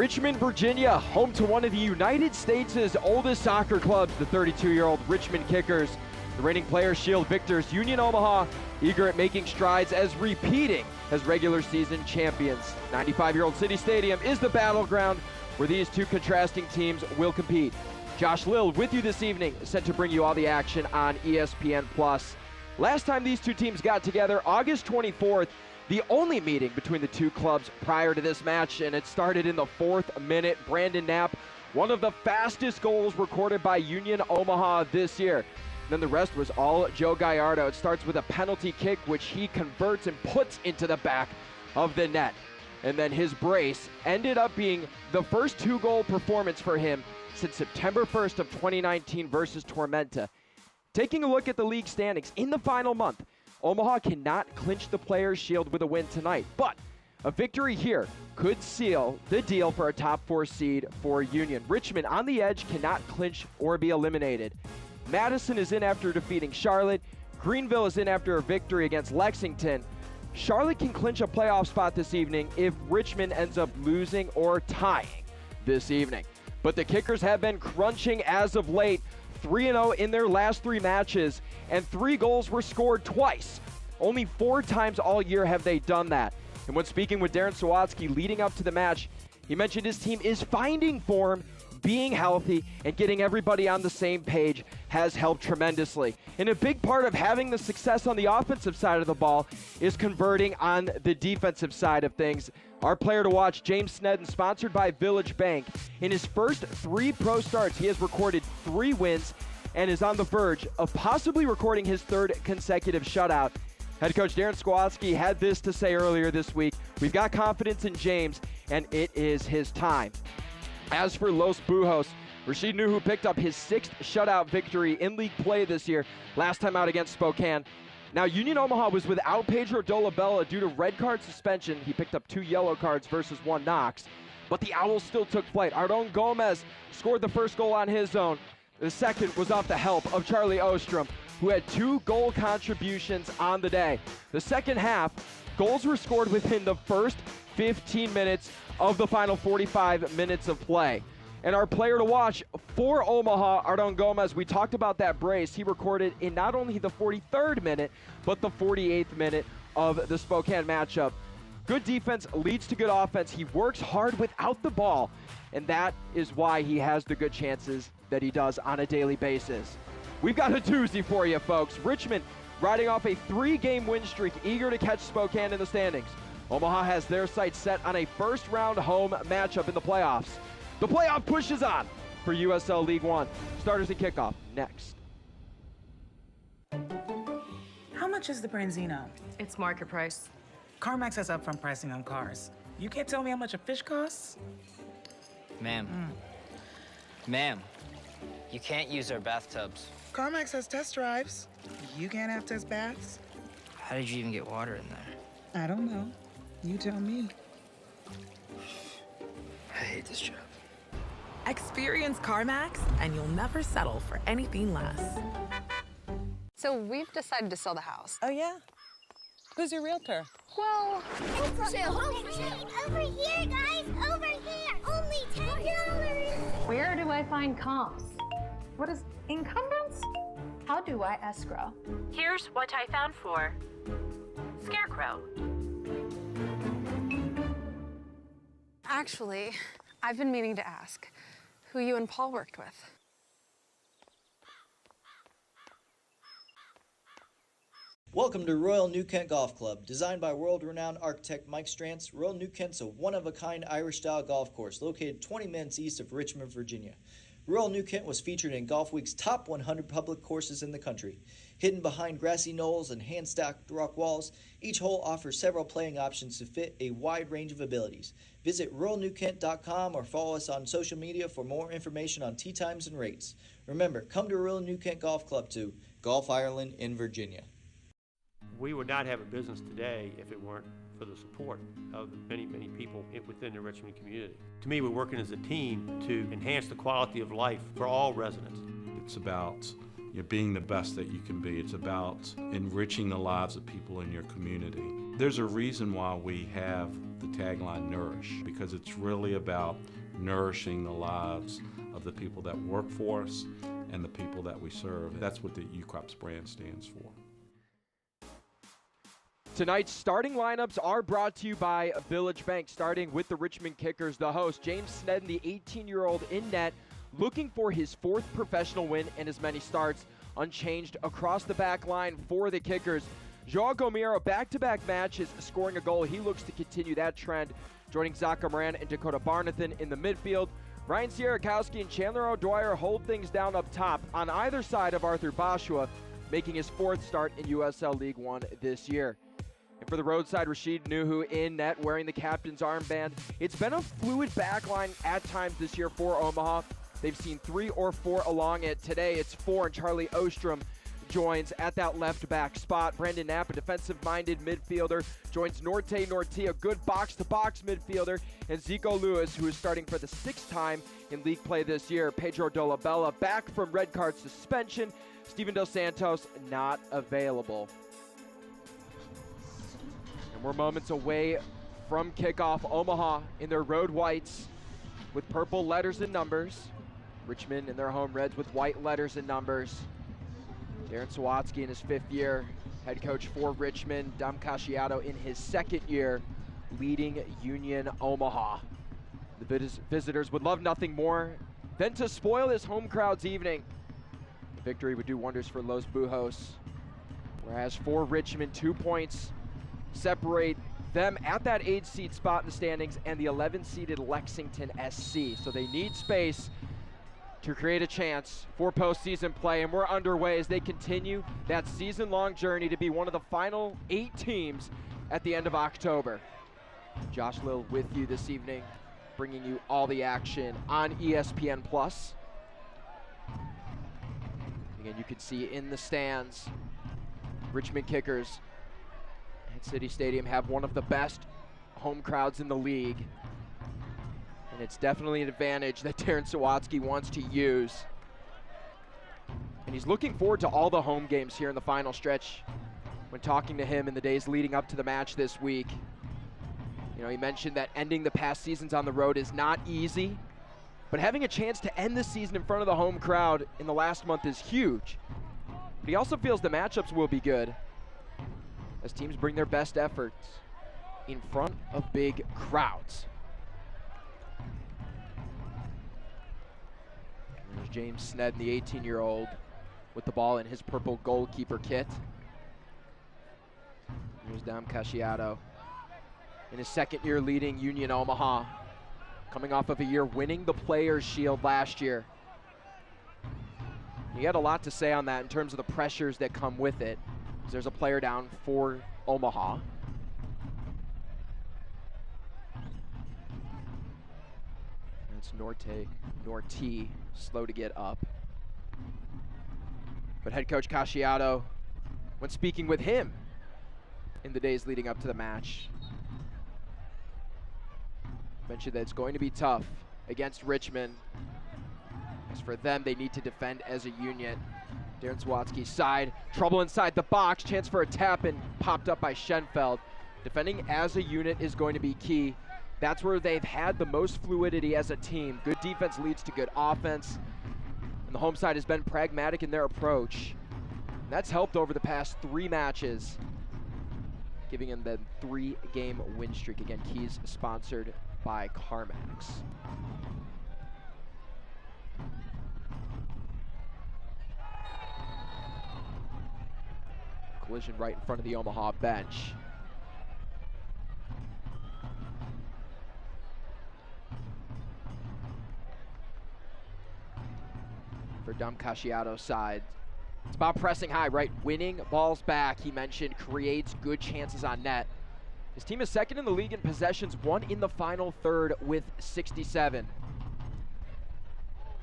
Richmond, Virginia, home to one of the United States' oldest soccer clubs, the 32-year-old Richmond Kickers. The reigning Players' Shield victors, Union Omaha, eager at making strides as repeating as regular season champions. 95-year-old City Stadium is the battleground where these two contrasting teams will compete. Josh Lill with you this evening, set to bring you all the action on ESPN+. Last time these two teams got together, August 24th, the only meeting between the two clubs prior to this match, and it started in the 4th minute. Brandon Knapp, one of the fastest goals recorded by Union Omaha this year. Then the rest was all Joe Gallardo. It starts with a penalty kick, which he converts and puts into the back of the net. And then his brace ended up being the first 2-goal performance for him since September 1st of 2019 versus Tormenta. Taking a look at the league standings in the final month, Omaha cannot clinch the Players' Shield with a win tonight, but a victory here could seal the deal for a top 4 seed for Union. Richmond on the edge cannot clinch or be eliminated. Madison is in after defeating Charlotte. Greenville is in after a victory against Lexington. Charlotte can clinch a playoff spot this evening if Richmond ends up losing or tying this evening. But the Kickers have been crunching as of late. 3-0 in their last 3 matches, and 3 goals were scored twice. Only 4 times all year have they done that. And when speaking with Darren Sawatsky leading up to the match, he mentioned his team is finding form, being healthy, and getting everybody on the same page has helped tremendously. And a big part of having the success on the offensive side of the ball is converting on the defensive side of things. Our player to watch, James Snedden, sponsored by Village Bank. In his first 3 pro starts, he has recorded 3 wins and is on the verge of possibly recording his 3rd consecutive shutout. Head coach Darren Sawatsky had this to say earlier this week: "We've got confidence in James, and it is his time." As for Los Bujos, Rashid Nuhu picked up his 6th shutout victory in league play this year, last time out against Spokane. Now, Union Omaha was without Pedro Dolabella due to red card suspension. He picked up 2 yellow cards versus 1 knocks, but the Owls still took flight. Ardon Gomez scored the first goal on his own. The second was off the help of Charlie Ostrom, who had 2 goal contributions on the day. The second half, goals were scored within the first 15 minutes of the final 45 minutes of play. And our player to watch for Omaha, Ardon Gomez, we talked about that brace. He recorded in not only the 43rd minute, but the 48th minute of the Spokane matchup. Good defense leads to good offense. He works hard without the ball, and that is why he has the good chances that he does on a daily basis. We've got a doozy for you, folks. Richmond riding off a 3-game win streak, eager to catch Spokane in the standings. Omaha has their sights set on a first-round home matchup in the playoffs. The playoff push is on for USL League One. Starters and kickoff next. How much is the Branzino? It's market price. CarMax has upfront pricing on cars. You can't tell me how much a fish costs? Ma'am. Ma'am, you can't use our bathtubs. CarMax has test drives. You can't have test baths? How did you even get water in there? I don't know. You tell me. I hate this job. Experience CarMax, and you'll never settle for anything less. So we've decided to sell the house. Oh, yeah? Who's your realtor? Well, Over here, guys, over here. Only $10. Where do I find comps? What is incumbents? How do I escrow? Here's what I found for Scarecrow. actually, I've been meaning to ask who you and Paul worked with. Welcome to Royal New Kent Golf Club. Designed by world-renowned architect Mike Strantz, Royal New Kent's a one-of-a-kind Irish-style golf course located 20 minutes east of Richmond, Virginia. Royal New Kent was featured in Golf Week's top 100 public courses in the country. Hidden behind grassy knolls and hand-stacked rock walls, each hole offers several playing options to fit a wide range of abilities. Visit royalnewkent.com or follow us on social media for more information on tee times and rates. Remember, come to Royal New Kent Golf Club to Golf Ireland in Virginia. We would not have a business today if it weren't for the support of the many, many people within the Richmond community. To me, we're working as a team to enhance the quality of life for all residents. It's about you're being the best that you can be. It's about enriching the lives of people in your community. There's a reason why we have the tagline Nourish, because it's really about nourishing the lives of the people that work for us and the people that we serve. That's what the UCrops brand stands for. Tonight's starting lineups are brought to you by Village Bank, starting with the Richmond Kickers. The host, James Snedden, the 18-year-old in net, looking for his 4th professional win and as many starts, unchanged across the back line for the Kickers. Joao Gomero, back-to-back matches, scoring a goal. He looks to continue that trend, joining Zaka Moran and Dakota Barnathan in the midfield. Ryan Sierakowski and Chandler O'Dwyer hold things down up top on either side of Arthur Bashua, making his 4th start in USL League One this year. And for the roadside, Rashid Nuhu in net, wearing the captain's armband. It's been a fluid backline at times this year for Omaha. They've seen 3 or 4 along it. Today it's 4, and Charlie Ostrom joins at that left back spot. Brandon Knapp, a defensive-minded midfielder, joins Norte Norti, a good box-to-box midfielder, and Zico Lewis, who is starting for the 6th time in league play this year. Pedro Dolabella back from red card suspension. Steven Dos Santos not available. And we're moments away from kickoff. Omaha in their road whites with purple letters and numbers. Richmond in their home reds with white letters and numbers. Darren Sawatsky in his 5th year, head coach for Richmond. Dom Casciato in his 2nd year, leading Union Omaha. The visitors would love nothing more than to spoil this home crowd's evening. The victory would do wonders for Los Bujos, whereas for Richmond, 2 points separate them at that 8th seed spot in the standings and the 11th-seeded Lexington SC. So they need space to create a chance for postseason play, and we're underway as they continue that season-long journey to be one of the final 8 teams at the end of October. Josh Lill with you this evening, bringing you all the action on ESPN+. Again, you can see in the stands, Richmond Kickers at City Stadium have one of the best home crowds in the league. And it's definitely an advantage that Darren Sawatsky wants to use. And he's looking forward to all the home games here in the final stretch. When talking to him in the days leading up to the match this week, you know, he mentioned that ending the past seasons on the road is not easy, but having a chance to end the season in front of the home crowd in the last month is huge. But he also feels the matchups will be good as teams bring their best efforts in front of big crowds. There's James Snedden, the 18-year-old, with the ball in his purple goalkeeper kit. Here's Dom Casciato in his 2nd year leading Union Omaha, coming off of a year winning the Players' Shield last year. He had a lot to say on that in terms of the pressures that come with it. There's a player down for Omaha. That's Norti, slow to get up. But head coach Casciato, when speaking with him in the days leading up to the match, mentioned that it's going to be tough against Richmond. As for them, they need to defend as a unit. Darren Sawatsky's side, trouble inside the box, chance for a tap and popped up by Schenfeld. Defending as a unit is going to be key. That's where they've had the most fluidity as a team. Good defense leads to good offense. And the home side has been pragmatic in their approach. And that's helped over the past 3 matches, giving them the 3-game win streak. Again, Keys sponsored by CarMax. Collision right in front of the Omaha bench. For Dom Casciato's side, it's about pressing high, right? Winning balls back, he mentioned, creates good chances on net. His team is 2nd in the league in possessions, 1 in the final third with 67.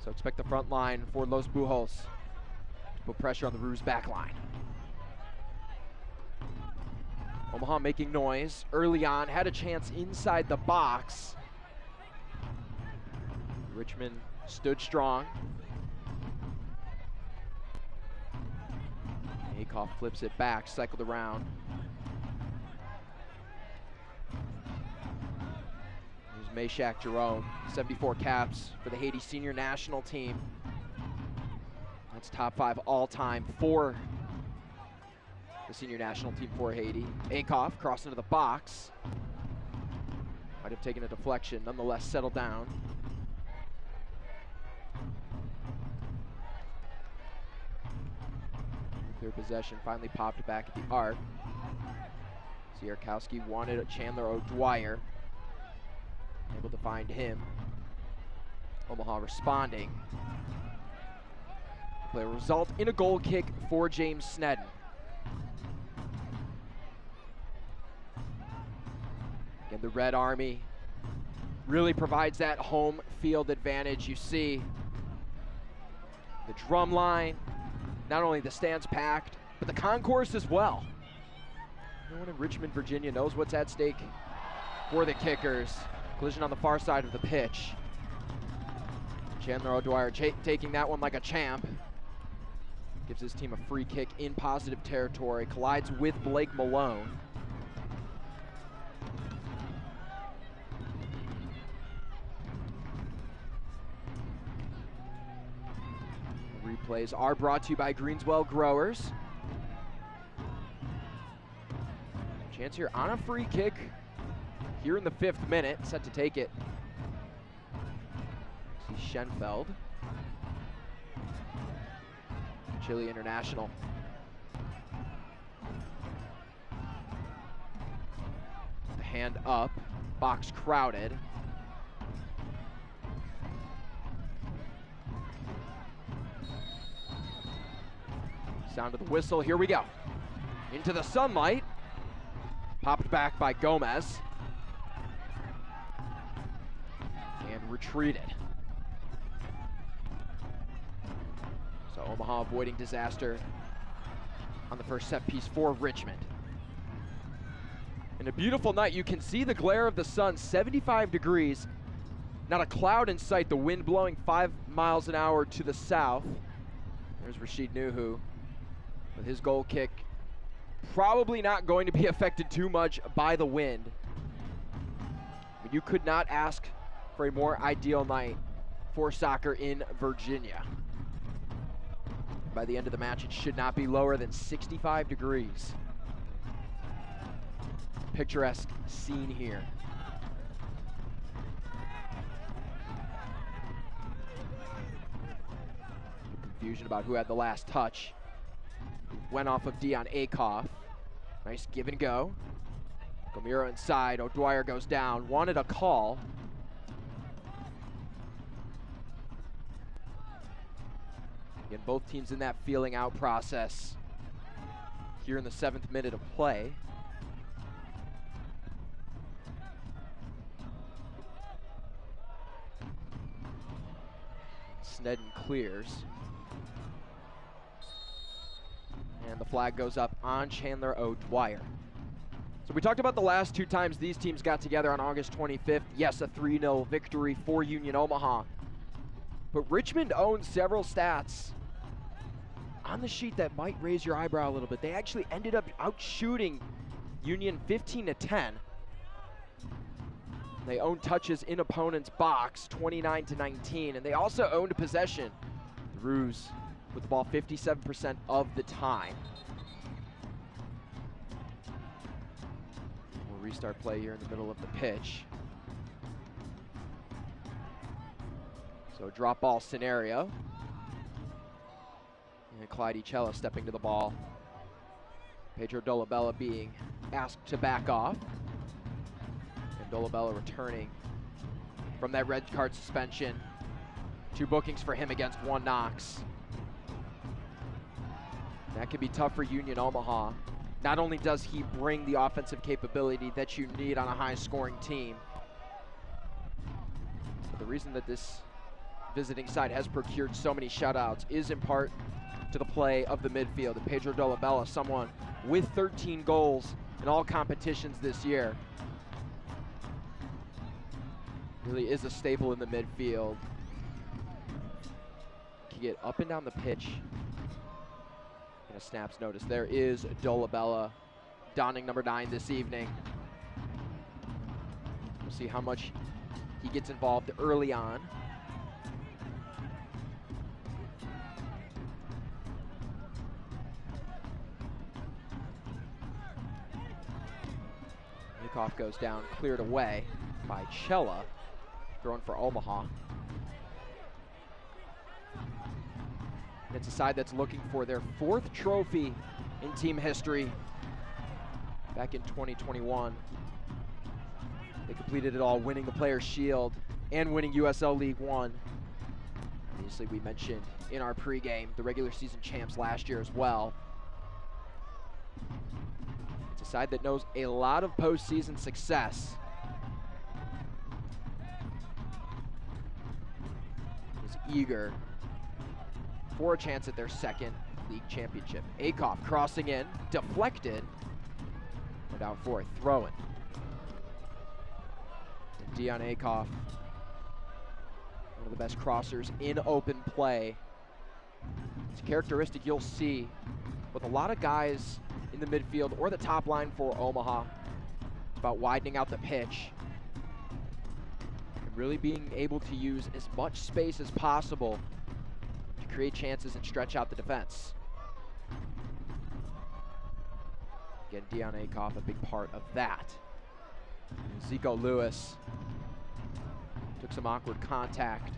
So expect the front line for Los Bujos to put pressure on the Roos back line. Omaha making noise early on, had a chance inside the box. Richmond stood strong. Akoff flips it back, cycled around. Here's Meshack Jerome, 74 caps for the Haiti senior national team. That's top 5 all-time for the senior national team for Haiti. Akoff crossed into the box. Might have taken a deflection, nonetheless settled down. Clear possession, finally popped back at the arc. Sierkowski wanted Chandler O'Dwyer. Able to find him. Omaha responding. Play will result in a goal kick for James Snedden. Again, the Red Army really provides that home field advantage. You see the drum line, not only the stands packed, but the concourse as well. No one in Richmond, Virginia knows what's at stake for the Kickers. Collision on the far side of the pitch. Chandler O'Dwyer taking that one like a champ. Gives his team a free kick in positive territory. Collides with Blake Malone. Replays are brought to you by Greenswell Growers. Chance here on a free kick here in the 5th minute, set to take it. See Schenfeld. Chile international. The hand up, box crowded. Sound of the whistle, here we go. Into the sunlight. Popped back by Gomez. And retreated. So Omaha avoiding disaster on the first set piece for Richmond. And a beautiful night. You can see the glare of the sun, 75 degrees. Not a cloud in sight, the wind blowing 5 miles an hour to the south. There's Rashid Nuhu with his goal kick. Probably not going to be affected too much by the wind. But you could not ask for a more ideal night for soccer in Virginia. By the end of the match, it should not be lower than 65 degrees. Picturesque scene here. Confusion about who had the last touch. Went off of Dion Akoff. Nice give and go. Gomiro inside, O'Dwyer goes down, wanted a call. Again, both teams in that feeling out process here in the 7th minute of play. Snedden clears. And the flag goes up on Chandler O'Dwyer. So we talked about the last 2 times these teams got together on August 25th. Yes, a 3-0 victory for Union Omaha. But Richmond owns several stats on the sheet that might raise your eyebrow a little bit. They actually ended up outshooting Union 15-10. They owned touches in opponent's box, 29-19, and they also owned possession. The Roos with the ball 57% of the time. We'll restart play here in the middle of the pitch. So drop ball scenario. And Clyde Echella stepping to the ball. Pedro Dolabella being asked to back off. And Dolabella returning from that red card suspension. 2 bookings for him against 1 Knox. That could be tough for Union Omaha. Not only does he bring the offensive capability that you need on a high-scoring team, but the reason that this visiting side has procured so many shutouts is in part to the play of the midfield. And Pedro Dolabella, someone with 13 goals in all competitions this year, really is a staple in the midfield. Can get up and down the pitch in As snaps notice, there is Dolabella donning number 9 this evening. We'll see how much he gets involved early on. Akoff goes down, cleared away by Chella, thrown for Omaha. And it's a side that's looking for their 4th trophy in team history. Back in 2021, they completed it all, winning the Players' Shield and winning USL League One. Obviously, we mentioned in our pregame the regular season champs last year as well. It's a side that knows a lot of postseason success. Is eager for a chance at their 2nd league championship. Akoff crossing in, deflected, and out for a throw-in. Dion Akoff, one of the best crossers in open play. It's a characteristic you'll see with a lot of guys in the midfield or the top line for Omaha. It's about widening out the pitch and really being able to use as much space as possible to create chances and stretch out the defense. Again, Dion Akoff, a big part of that. Zico Lewis took some awkward contact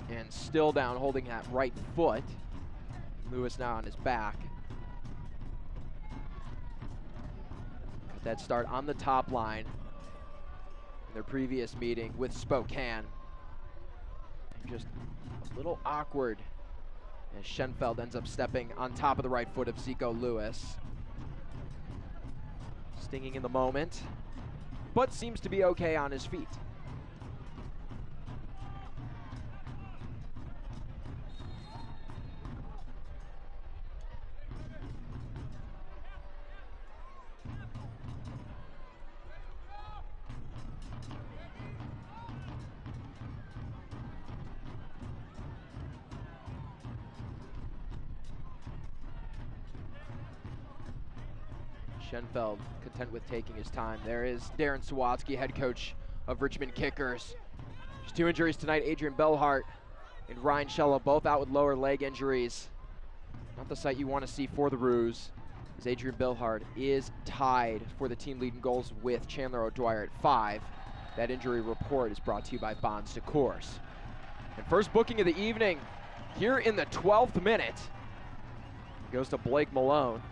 and still down, holding that right foot. Lewis now on his back. Got that start on the top line in their previous meeting with Spokane. And just a little awkward as Schenfeld ends up stepping on top of the right foot of Zico Lewis. Stinging in the moment, but seems to be okay on his feet. Schenfeld content with taking his time. There is Darren Sawatsky, head coach of Richmond Kickers. Just 2 injuries tonight. Adrian Belhart and Ryan Schella both out with lower leg injuries. Not the sight you want to see for the Roos, as Adrian Belhart is tied for the team lead in goals with Chandler O'Dwyer at 5. That injury report is brought to you by Bonds to Course. And first booking of the evening here in the 12th minute goes to Blake Malone.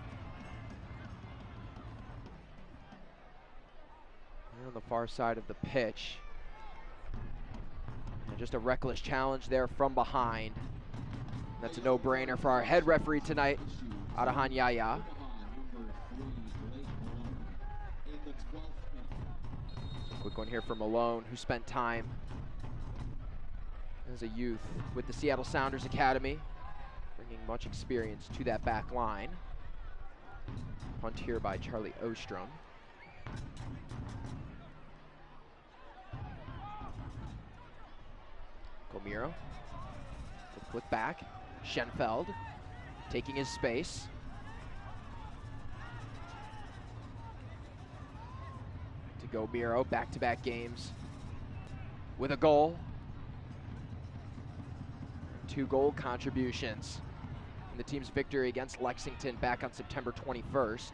On the far side of the pitch. And just a reckless challenge there from behind. That's a no-brainer for our head referee tonight, Adahan Yaya. Quick one here for Malone, who spent time as a youth with the Seattle Sounders Academy, bringing much experience to that back line. Punt here by Charlie Ostrom. Gomiro, flick back. Schenfeld taking his space. To Gomiro, back-to-back games with a goal. 2 goal contributions in the team's victory against Lexington back on September 21st.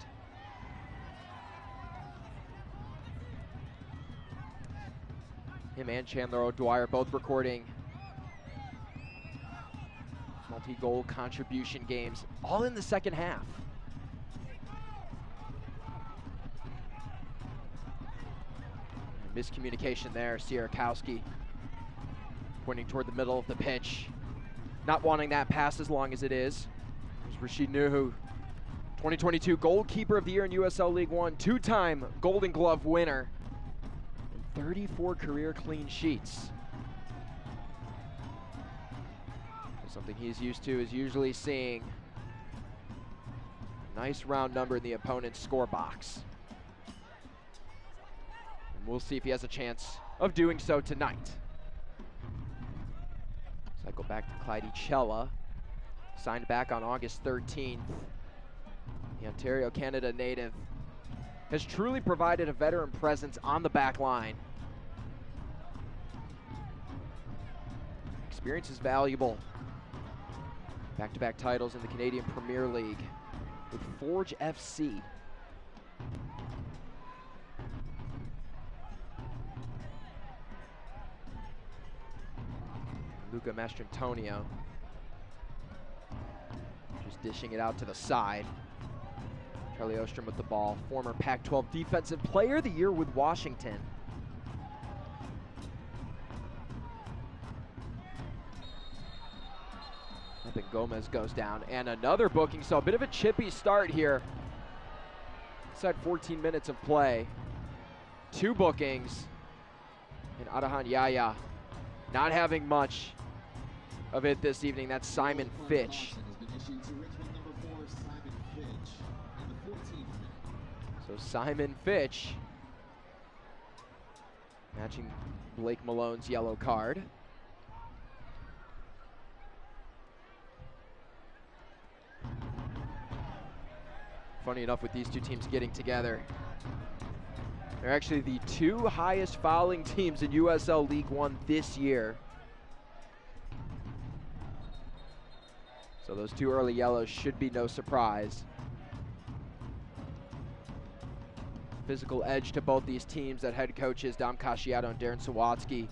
Him and Chandler O'Dwyer both recording multi-goal contribution games, all in the second half. Miscommunication there, Sierakowski pointing toward the middle of the pitch, not wanting that pass as long as it is. There's Rashid Nuhu, 2022 goalkeeper of the year in USL League One, 2-time Golden Glove winner, and 34 career clean sheets. Something he's used to is usually seeing a nice round number in the opponent's score box. And we'll see if he has a chance of doing so tonight. Cycle back to Clyde Chella. signed back on August 13th. The Ontario, Canada native has truly provided a veteran presence on the back line. Experience is valuable. Back-to-back titles in the Canadian Premier League with Forge FC. Luca Mastrantonio just dishing it out to the side. Charlie Ostrom with the ball, former Pac-12 Defensive Player of the Year with Washington. Up and Gomez goes down, and another booking, so a bit of a chippy start here. Inside 14 minutes of play. 2 bookings, and Adahan Yaya not having much of it this evening. That's Simon Fitch. So Simon Fitch matching Blake Malone's yellow card. Funny enough, with these two teams getting together, they're actually the 2 highest fouling teams in USL League One this year. So those 2 early yellows should be no surprise. Physical edge to both these teams that head coaches Dom Casciato and Darren Sawatsky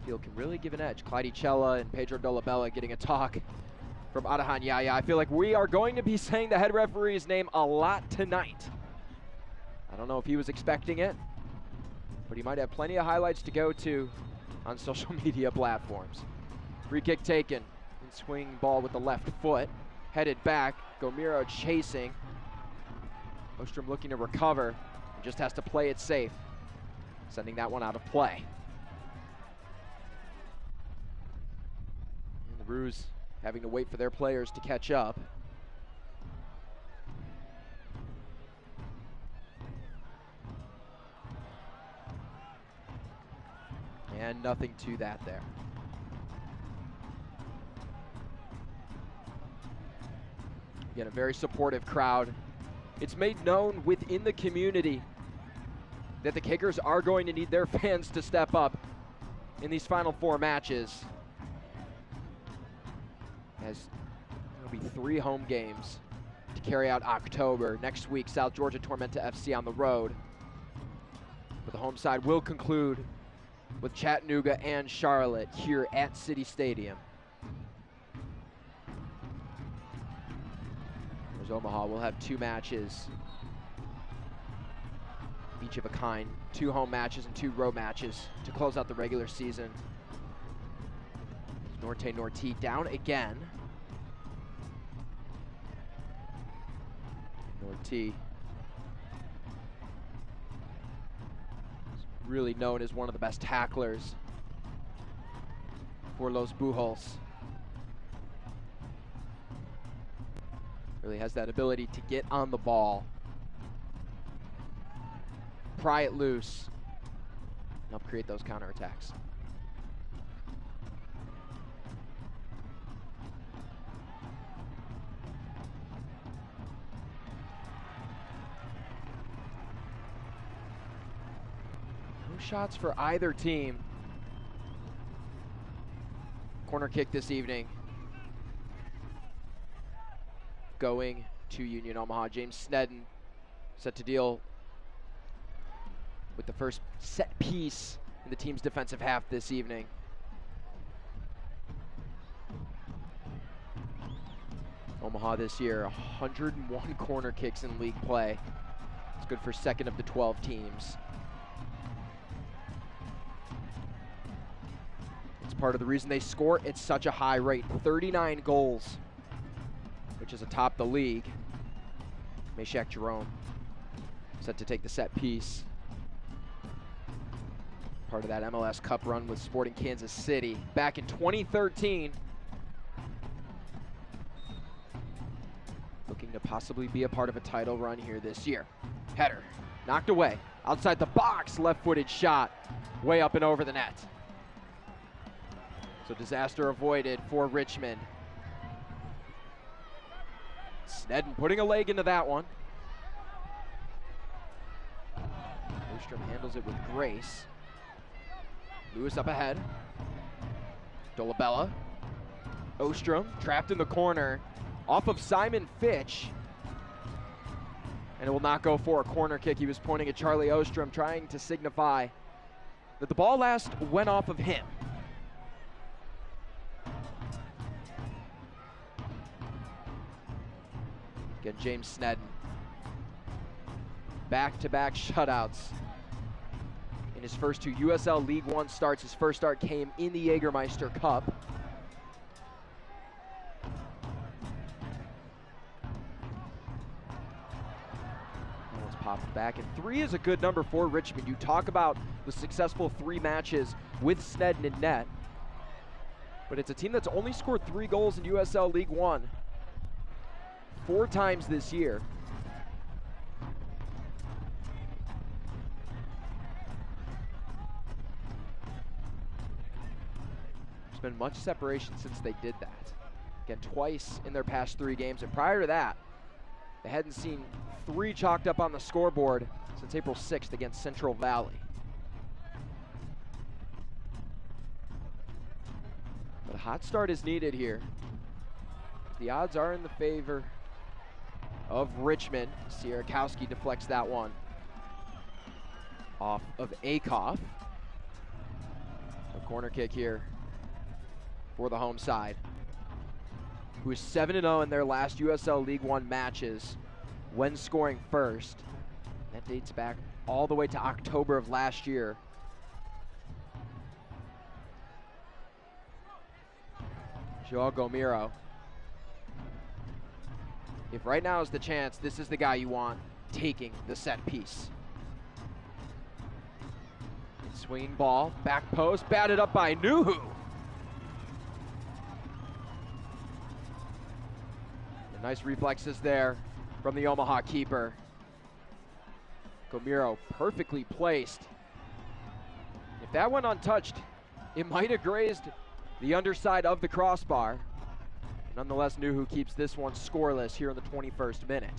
feel can really give an edge. Clyde Echella and Pedro Dolabella getting a talk from Adahan Yaya. I feel like we are going to be saying the head referee's name a lot tonight. I don't know if he was expecting it, but he might have plenty of highlights to go to on social media platforms. Free kick taken, and swing ball with the left foot. Headed back, Gomiro chasing. Ostrom looking to recover, just has to play it safe, sending that one out of play. And the Roos having to wait for their players to catch up. And nothing to that there. Again, a very supportive crowd. It's made known within the community that the Kickers are going to need their fans to step up in these final 4 matches, as there'll be 3 home games to carry out October. Next week, South Georgia Tormenta FC on the road. But the home side will conclude with Chattanooga and Charlotte here at City Stadium. Whereas Omaha will have 2 matches, each of a kind, 2 home matches and 2 road matches to close out the regular season. Norte Norte down again. Norte really known as one of the best tacklers for Los Bujols. Really has that ability to get on the ball, pry it loose, and help create those counterattacks. No shots for either team. Corner kick this evening going to Union Omaha. James Snedden set to deal with the first set piece in the team's defensive half this evening. Omaha this year, 101 corner kicks in league play. It's good for 2nd of the 12 teams. It's part of the reason they score at such a high rate. 39 goals, which is atop the league. Meshack Jerome set to take the set piece. Part of that MLS Cup run with Sporting Kansas City back in 2013. Looking to possibly be a part of a title run here this year. Header, knocked away. Outside the box, left-footed shot, way up and over the net. So disaster avoided for Richmond. Snedden putting a leg into that one. Ostrom handles it with grace. Lewis up ahead. Dolabella. Ostrom trapped in the corner off of Simon Fitch. And it will not go for a corner kick. He was pointing at Charlie Ostrom, trying to signify that the ball last went off of him. Again, James Snedden. Back-to-back shutouts in his first 2 USL League One starts. His first start came in the Jägermeister Cup. Let's pop it back. And 3 is a good number for Richmond. You talk about the successful 3 matches with Snedden in net. But it's a team that's only scored 3 goals in USL League One 4 times this year. There's been much separation since they did that. Again, twice in their past 3 games, and prior to that, they hadn't seen 3 chalked up on the scoreboard since April 6th against Central Valley. But a hot start is needed here. The odds are in the favor of Richmond. Sierakowski deflects that one off of Akoff. A corner kick here for the home side, who is 7-0 in their last USL League One matches when scoring first. That dates back all the way to October of last year. Joao Gomiro. If right now is the chance, this is the guy you want taking the set piece. Swinging ball, back post, batted up by Nuhu. Nice reflexes there from the Omaha keeper. Gomiro perfectly placed. If that went untouched, it might have grazed the underside of the crossbar. Nonetheless, Nuhu keeps this one scoreless here in the 21st minute.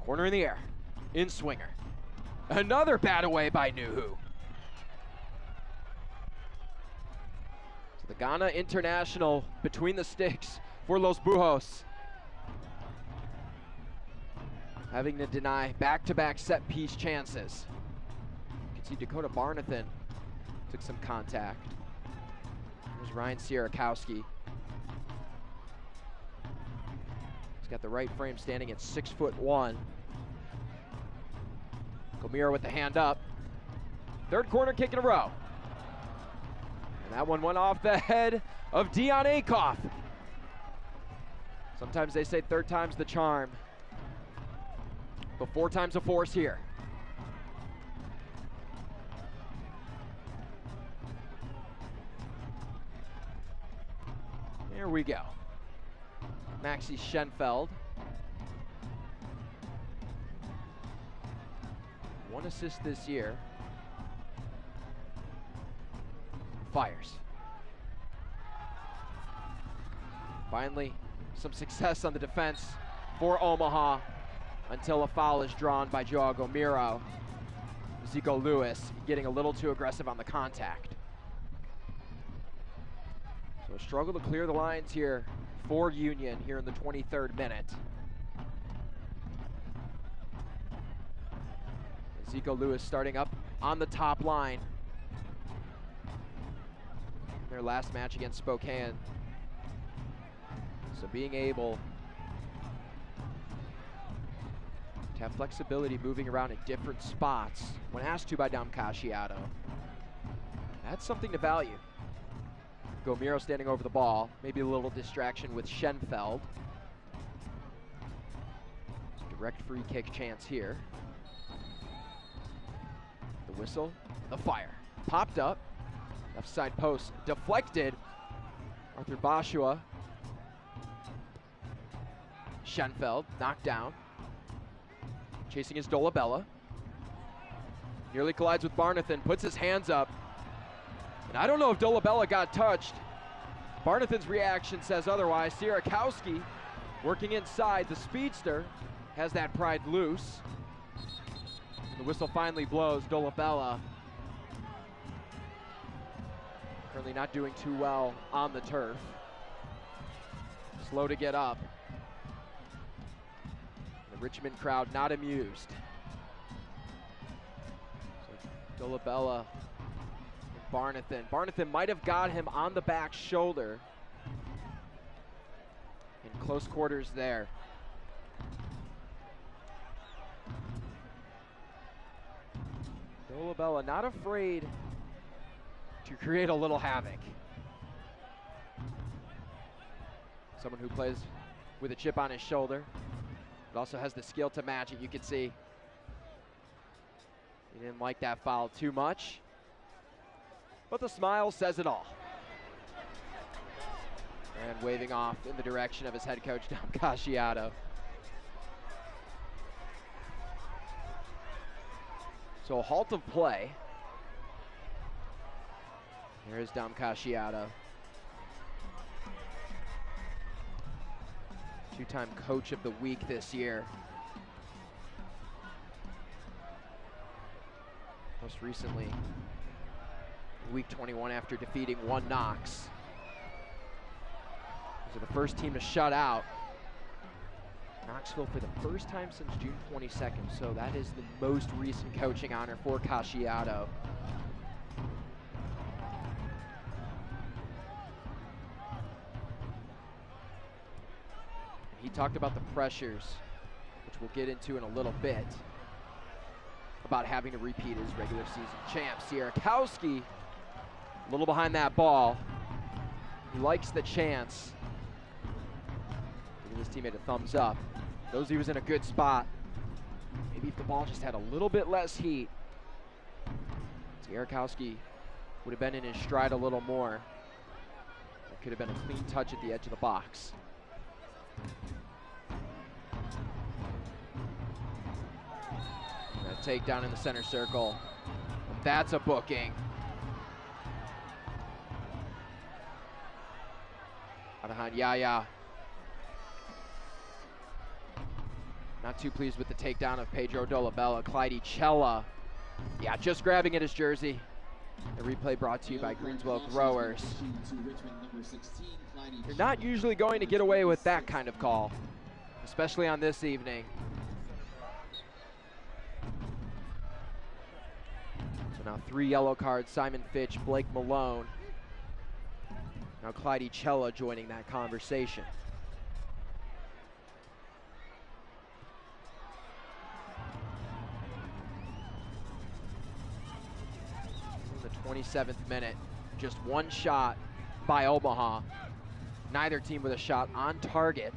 Corner in the air, in swinger. Another bat away by Nuhu. So the Ghana international between the sticks for Los Bujos, having to deny back-to-back set-piece chances. You can see Dakota Barnathan took some contact. There's Ryan Sierakowski. He's got the right frame, standing at 6'1". Gomiro with the hand up. 3rd corner kick in a row. And that one went off the head of Dion Akoff. Sometimes they say 3rd time's the charm, but 4 times a force here. Here we go. Maxi Schenfeld. 1 assist this year. Fires. Finally, some success on the defense for Omaha until a foul is drawn by Joao Gomiro. Zico Lewis getting a little too aggressive on the contact. So a struggle to clear the lines here for Union here in the 23rd minute. Zico Lewis starting up on the top line. Their last match against Spokane. So being able to have flexibility moving around in different spots when asked to by Dom Casciato, that's something to value. Gomiro standing over the ball, maybe a little distraction with Schenfeld. Direct free kick chance here. The whistle, the fire. Popped up, left side post, deflected. Arthur Bashua. Schenfeld, knocked down. Chasing his Dolabella. Nearly collides with Barnathan, puts his hands up. And I don't know if Dolabella got touched. Barnathan's reaction says otherwise. Sierakowski working inside. The speedster has that pride loose. And the whistle finally blows. Dolabella currently not doing too well on the turf. Slow to get up. The Richmond crowd not amused. So Dolabella and Barnathan. Barnathan might have got him on the back shoulder. In close quarters there. Dolabella not afraid to create a little havoc. Someone who plays with a chip on his shoulder, but also has the skill to match it. You can see he didn't like that foul too much, but the smile says it all. And waving off in the direction of his head coach, Dom Casciato. So a halt of play. Here is Dom Casciato. Two-time coach of the week this year. Most recently, week 21 after defeating 1 Knox. These are the first team to shut out Knoxville for the first time since June 22nd. So that is the most recent coaching honor for Casciato. He talked about the pressures, which we'll get into in a little bit, about having to repeat his regular season champ. Sierakowski, a little behind that ball. He likes the chance. Giving his teammate a thumbs up. Knows he was in a good spot. Maybe if the ball just had a little bit less heat, Sierakowski would have been in his stride a little more. It could have been a clean touch at the edge of the box. That takedown in the center circle. That's a booking. Adahan Yaya. Not too pleased with the takedown of Pedro Dolabella. Clyde Chella. Yeah, just grabbing at his jersey. The replay brought to you by Greenswell Growers. You're not usually going to get away with that kind of call, especially on this evening. So now 3 yellow cards, Simon Fitch, Blake Malone. Now Clyde Chella joining that conversation. In the 27th minute, just 1 shot by Omaha. Neither team with a shot on target,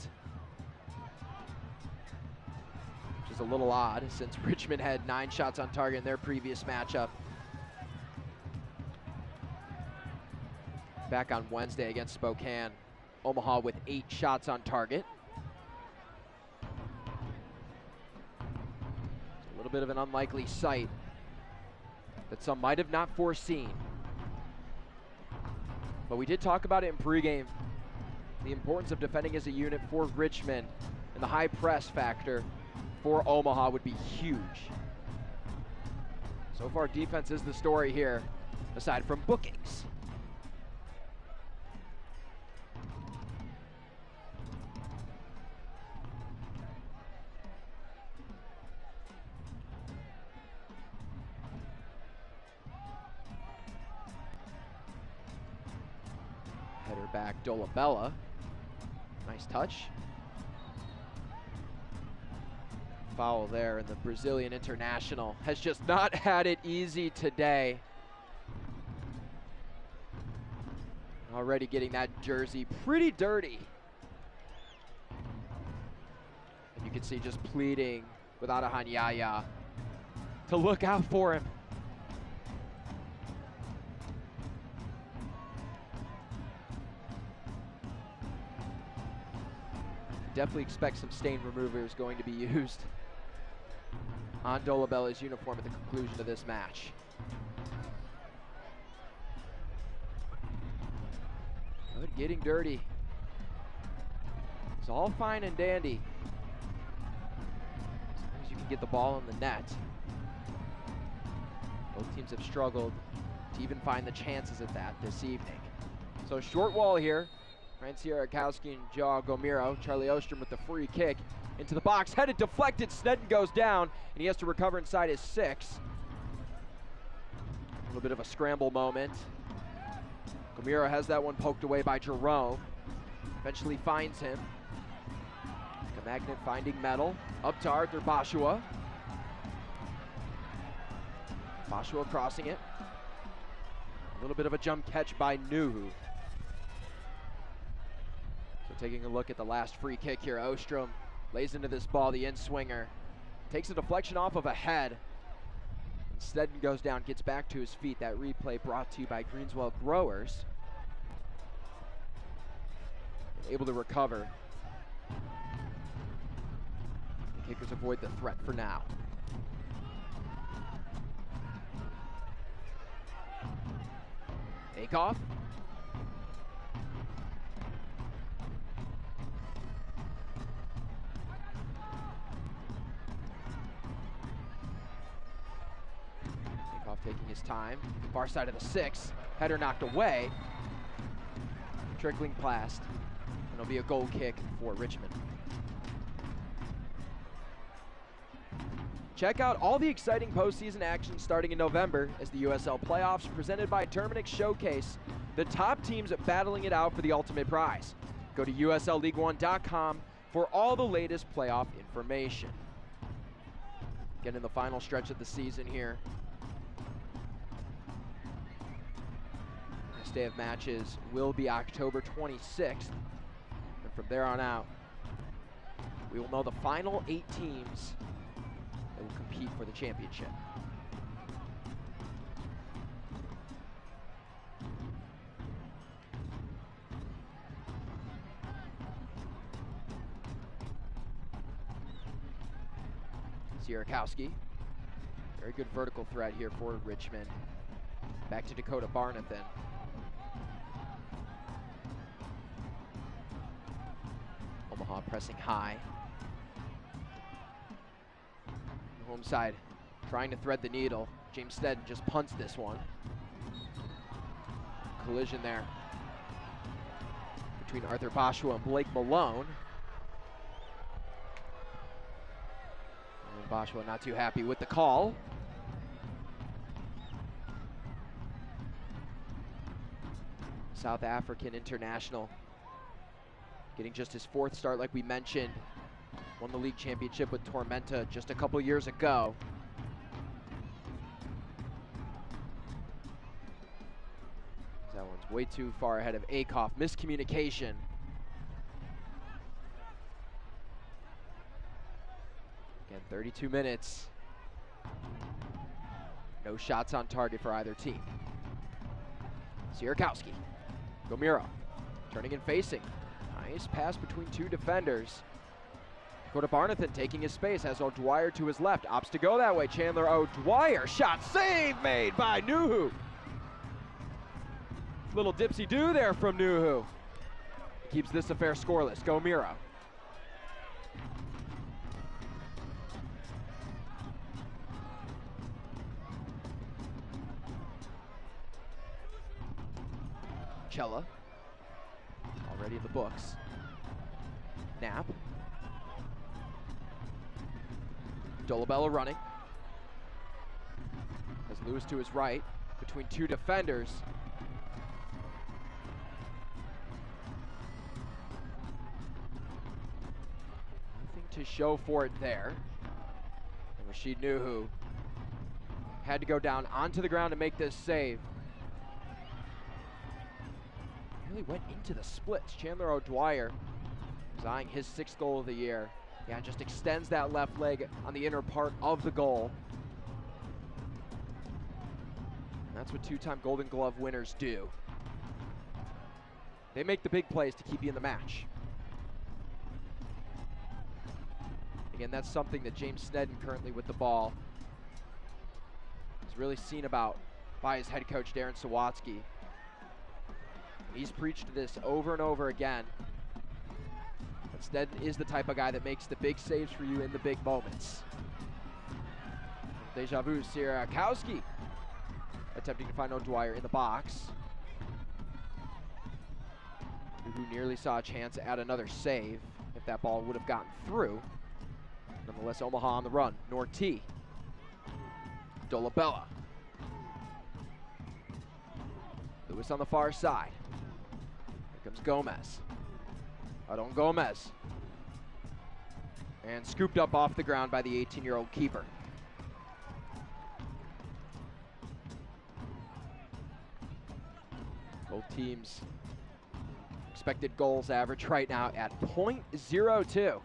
which is a little odd since Richmond had 9 shots on target in their previous matchup back on Wednesday against Spokane. Omaha with 8 shots on target. It's a little bit of an unlikely sight that some might have not foreseen. But we did talk about it in pregame. The importance of defending as a unit for Richmond and the high press factor for Omaha would be huge. So far, defense is the story here, aside from bookings. Header back, Dolabella. Nice touch. Foul there, and the Brazilian international has just not had it easy today. Already getting that jersey pretty dirty. And you can see just pleading with Adahan Yaya to look out for him. Definitely expect some stain removers going to be used on Dolabella's uniform at the conclusion of this match. Good getting dirty. It's all fine and dandy, as long as you can get the ball in the net. Both teams have struggled to even find the chances at that this evening. So short wall here. Ryan Sierakowski and Joao Gomiro. Charlie Ostrom with the free kick into the box. Headed, deflected. Sneddon goes down, and he has to recover inside his 6. A little bit of a scramble moment. Gomiro has that one poked away by Jerome. Eventually finds him. Like a magnet finding metal. Up to Arthur Bashua. Bashua crossing it. A little bit of a jump catch by Nuhu. So taking a look at the last free kick here, Ostrom lays into this ball, the in-swinger. Takes a deflection off of a head. Instead goes down, gets back to his feet. That replay brought to you by Greenswell Growers. Able to recover. The Kickers avoid the threat for now. Takeoff. Takeoff taking his time. Far side of the 6. Header knocked away. Trickling past. And it'll be a goal kick for Richmond. Check out all the exciting postseason action starting in November as the USL playoffs presented by Terminix showcase the top teams battling it out for the ultimate prize. Go to USLLeague1.com for all the latest playoff information. Getting in the final stretch of the season here. Next day of matches will be October 26th. And from there on out, we will know the final 8 teams that will compete for the championship. Sierakowski, very good vertical threat here for Richmond. Back to Dakota Barnathan. Omaha pressing high. Home side trying to thread the needle. James Sneddon just punts this one. Collision there between Arthur Bashua and Blake Malone. And Bashua not too happy with the call. South African international getting just his 4th start like we mentioned. Won the league championship with Tormenta just a couple years ago. That one's way too far ahead of Akoff. Miscommunication. Again, 32 minutes. No shots on target for either team. Sierakowski. Gomiro turning and facing. Nice pass between 2 defenders. Dakota Barnathan taking his space, has O'Dwyer to his left, opts to go that way. Chandler O'Dwyer, shot save made by Nuhu. Little dipsy-do there from Nuhu. Keeps this affair scoreless. Gomiro. Cella, already in the books. Knapp. Dolabella running. Has Lewis to his right, between 2 defenders. Nothing to show for it there. And Rashid Nuhu had to go down onto the ground to make this save. Really went into the splits. Chandler O'Dwyer is eyeing his 6th goal of the year. Yeah, just extends that left leg on the inner part of the goal. And that's what 2-time Golden Glove winners do. They make the big plays to keep you in the match. Again, that's something that James Sneddon, currently with the ball, is really seen about by his head coach, Darren Sawatsky. He's preached this over and over again. Instead is the type of guy that makes the big saves for you in the big moments. Deja vu, Sierakowski attempting to find O'Dwyer in the box. Who nearly saw a chance at another save if that ball would have gotten through. Nonetheless, Omaha on the run. Norty. Dolabella. Lewis on the far side. Here comes Gomez. Adon Gomez. And scooped up off the ground by the 18-year-old keeper. Both teams expected goals average right now at .02.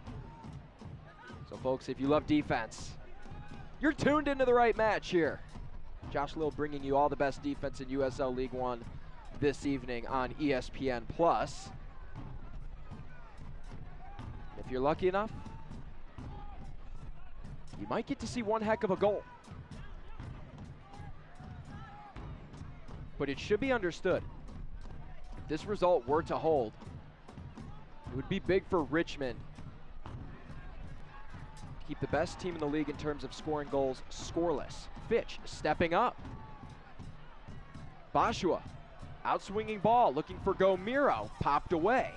So folks, if you love defense, you're tuned into the right match here. Josh Lill bringing you all the best defense in USL League One this evening on ESPN+. If you're lucky enough, you might get to see one heck of a goal. But it should be understood, if this result were to hold, it would be big for Richmond to keep the best team in the league in terms of scoring goals scoreless. Fitch stepping up. Bashua, outswinging ball, looking for Gomiro, popped away.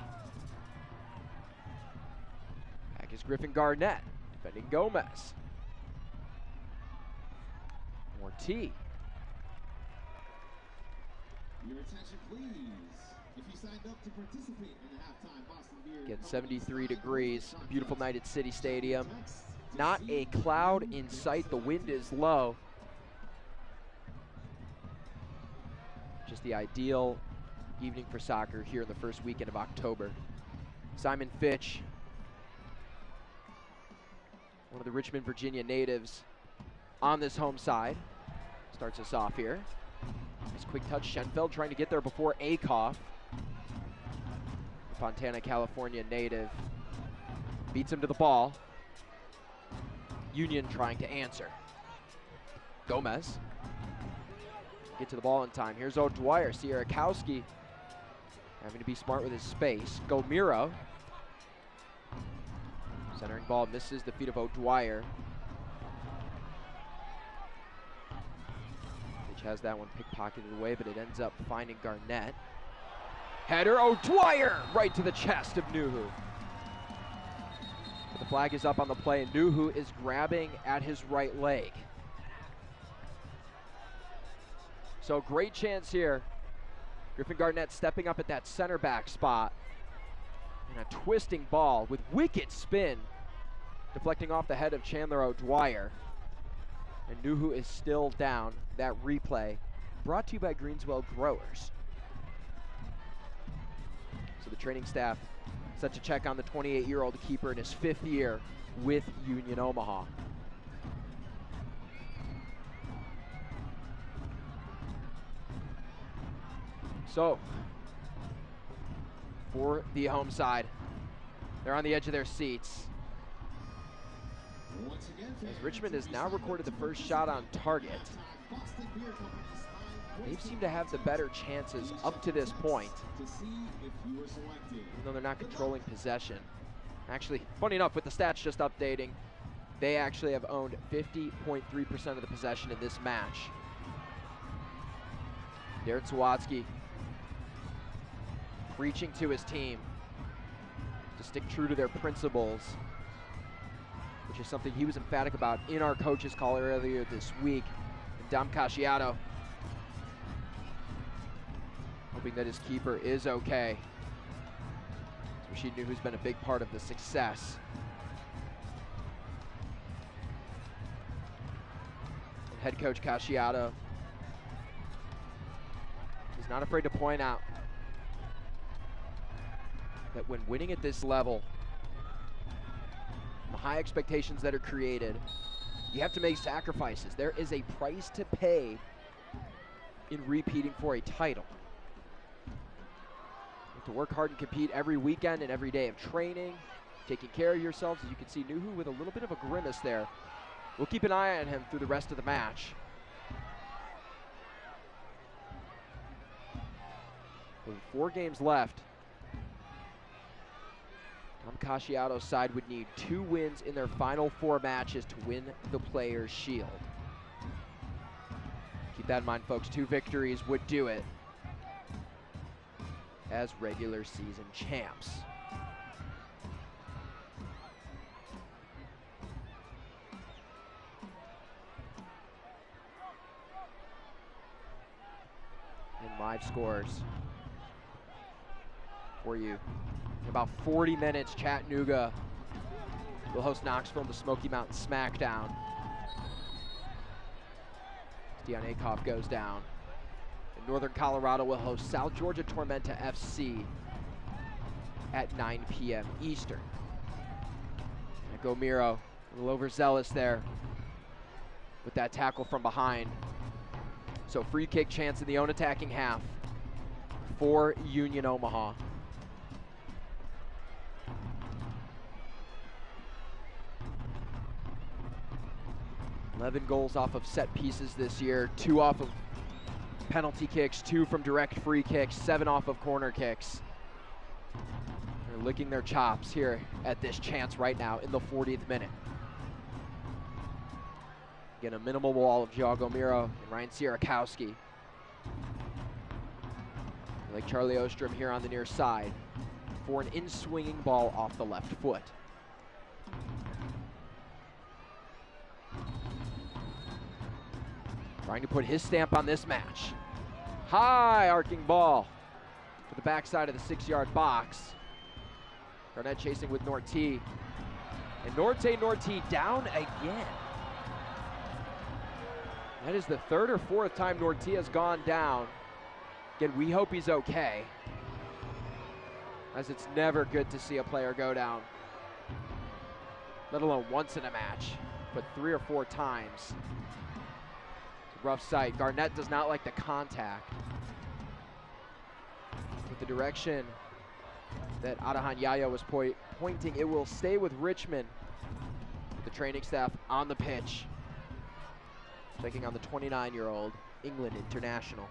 Back is Griffin Garnett, defending Gomez. Morty. Your attention, please. If you signed up to participate in the halftime Boston Beer. Get 73 degrees, beautiful night at City Stadium. Not a cloud in sight, the wind is low. Just the ideal evening for soccer here in the first weekend of October. Simon Fitch, one of the Richmond, Virginia natives on this home side, starts us off here. Nice quick touch, Schenfeld trying to get there before Akoff. The Fontana, California native beats him to the ball. Union trying to answer. Gomez. Get to the ball in time. Here's O'Dwyer. Sierakowski having to be smart with his space. Gomiro. Centering ball misses the feet of O'Dwyer. Which has that one pickpocketed away, but it ends up finding Garnett. Header, O'Dwyer right to the chest of Nuhu. But the flag is up on the play, and Nuhu is grabbing at his right leg. So great chance here. Griffin Garnett stepping up at that center back spot. And a twisting ball with wicked spin, deflecting off the head of Chandler O'Dwyer. And Nuhu is still down. That replay brought to you by Greenswell Growers. So the training staff set to check on the 28-year-old keeper in his 5th year with Union Omaha. So, for the home side, they're on the edge of their seats. As Richmond has now recorded the first shot on target. They seem to have the better chances up to this point, even though they're not controlling possession. Actually, funny enough, with the stats just updating, they actually have owned 50.3% of the possession in this match. Darren Sawatsky preaching to his team to stick true to their principles, which is something he was emphatic about in our coaches call earlier this week. And Dom Casciato hoping that his keeper is okay. Rashid Nuhu's been a big part of the success. And head coach Casciato is not afraid to point out that when winning at this level, the high expectations that are created, you have to make sacrifices. There is a price to pay in repeating for a title. You have to work hard and compete every weekend and every day of training, taking care of yourselves. As you can see, Nuhu with a little bit of a grimace there. We'll keep an eye on him through the rest of the match. With 4 games left, Tom Casciato's side would need 2 wins in their final 4 matches to win the Players' Shield. Keep that in mind, folks. 2 victories would do it as regular season champs. And live scores for you. In about 40 minutes, Chattanooga will host Knoxville in the Smoky Mountain Smackdown. Dion Akoff goes down. And Northern Colorado will host South Georgia Tormenta FC at 9 p.m. Eastern. And Gomiro, a little overzealous there with that tackle from behind. So free kick chance in the own attacking half for Union Omaha. Goals off of set pieces this year, 2 off of penalty kicks, 2 from direct free kicks, 7 off of corner kicks. They're licking their chops here at this chance right now in the 40th minute. Again, a minimal wall of Joao Gomiro and Ryan Sierakowski. Like Charlie Ostrom here on the near side for an in-swinging ball off the left foot. Trying to put his stamp on this match. High arcing ball to the backside of the 6-yard box. Garnett chasing with Norty. And Norty down again. That is the 3rd or 4th time Norty has gone down. Again, we hope he's okay, as it's never good to see a player go down, let alone once in a match, but 3 or 4 times. Rough sight. Garnett does not like the contact. With the direction that Adahan Yaya was pointing, it will stay with Richmond. The training staff on the pitch, checking on the 29-year-old England international.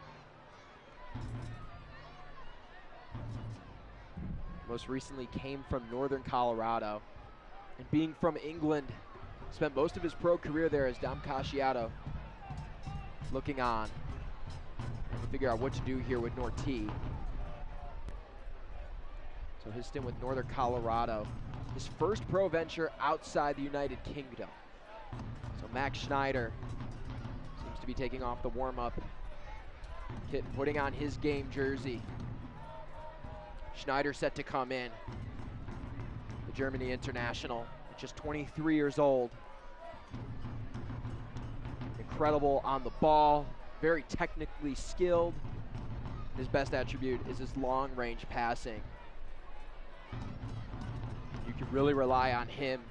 Most recently came from Northern Colorado, and being from England, spent most of his pro career there as Dom Casciato. Looking on to figure out what to do here with Norty. So his stint with Northern Colorado, his first pro venture outside the United Kingdom. So Max Schneider seems to be taking off the warm-up kit, putting on his game jersey. Schneider set to come in. The Germany international, at just 23 years old. Incredible on the ball, very technically skilled. His best attribute is his long-range passing. You can really rely on him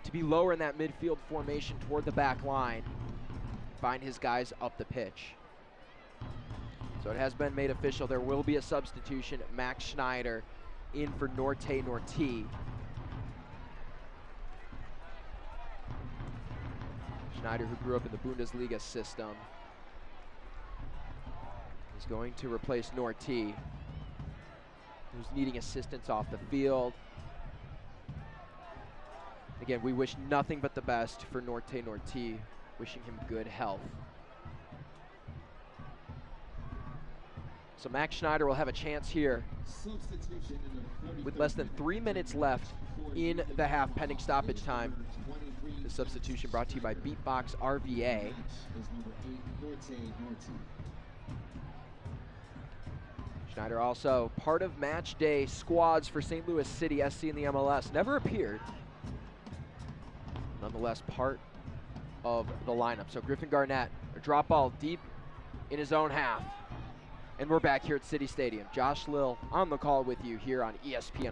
to be lower in that midfield formation toward the back line, find his guys up the pitch. So it has been made official. There will be a substitution. Max Schneider in for Norty. Schneider, who grew up in the Bundesliga system, is going to replace Norty, who's needing assistance off the field. Again, we wish nothing but the best for Norty, wishing him good health. So Max Schneider will have a chance here with less than 3 minutes left in the half pending stoppage time. The substitution brought to you by Beatbox RVA. Schneider also part of match day squads for St. Louis City SC in the MLS. Never appeared. Nonetheless, part of the lineup. So Griffin Garnett, a drop ball deep in his own half. And we're back here at City Stadium. Josh Lill on the call with you here on ESPN+.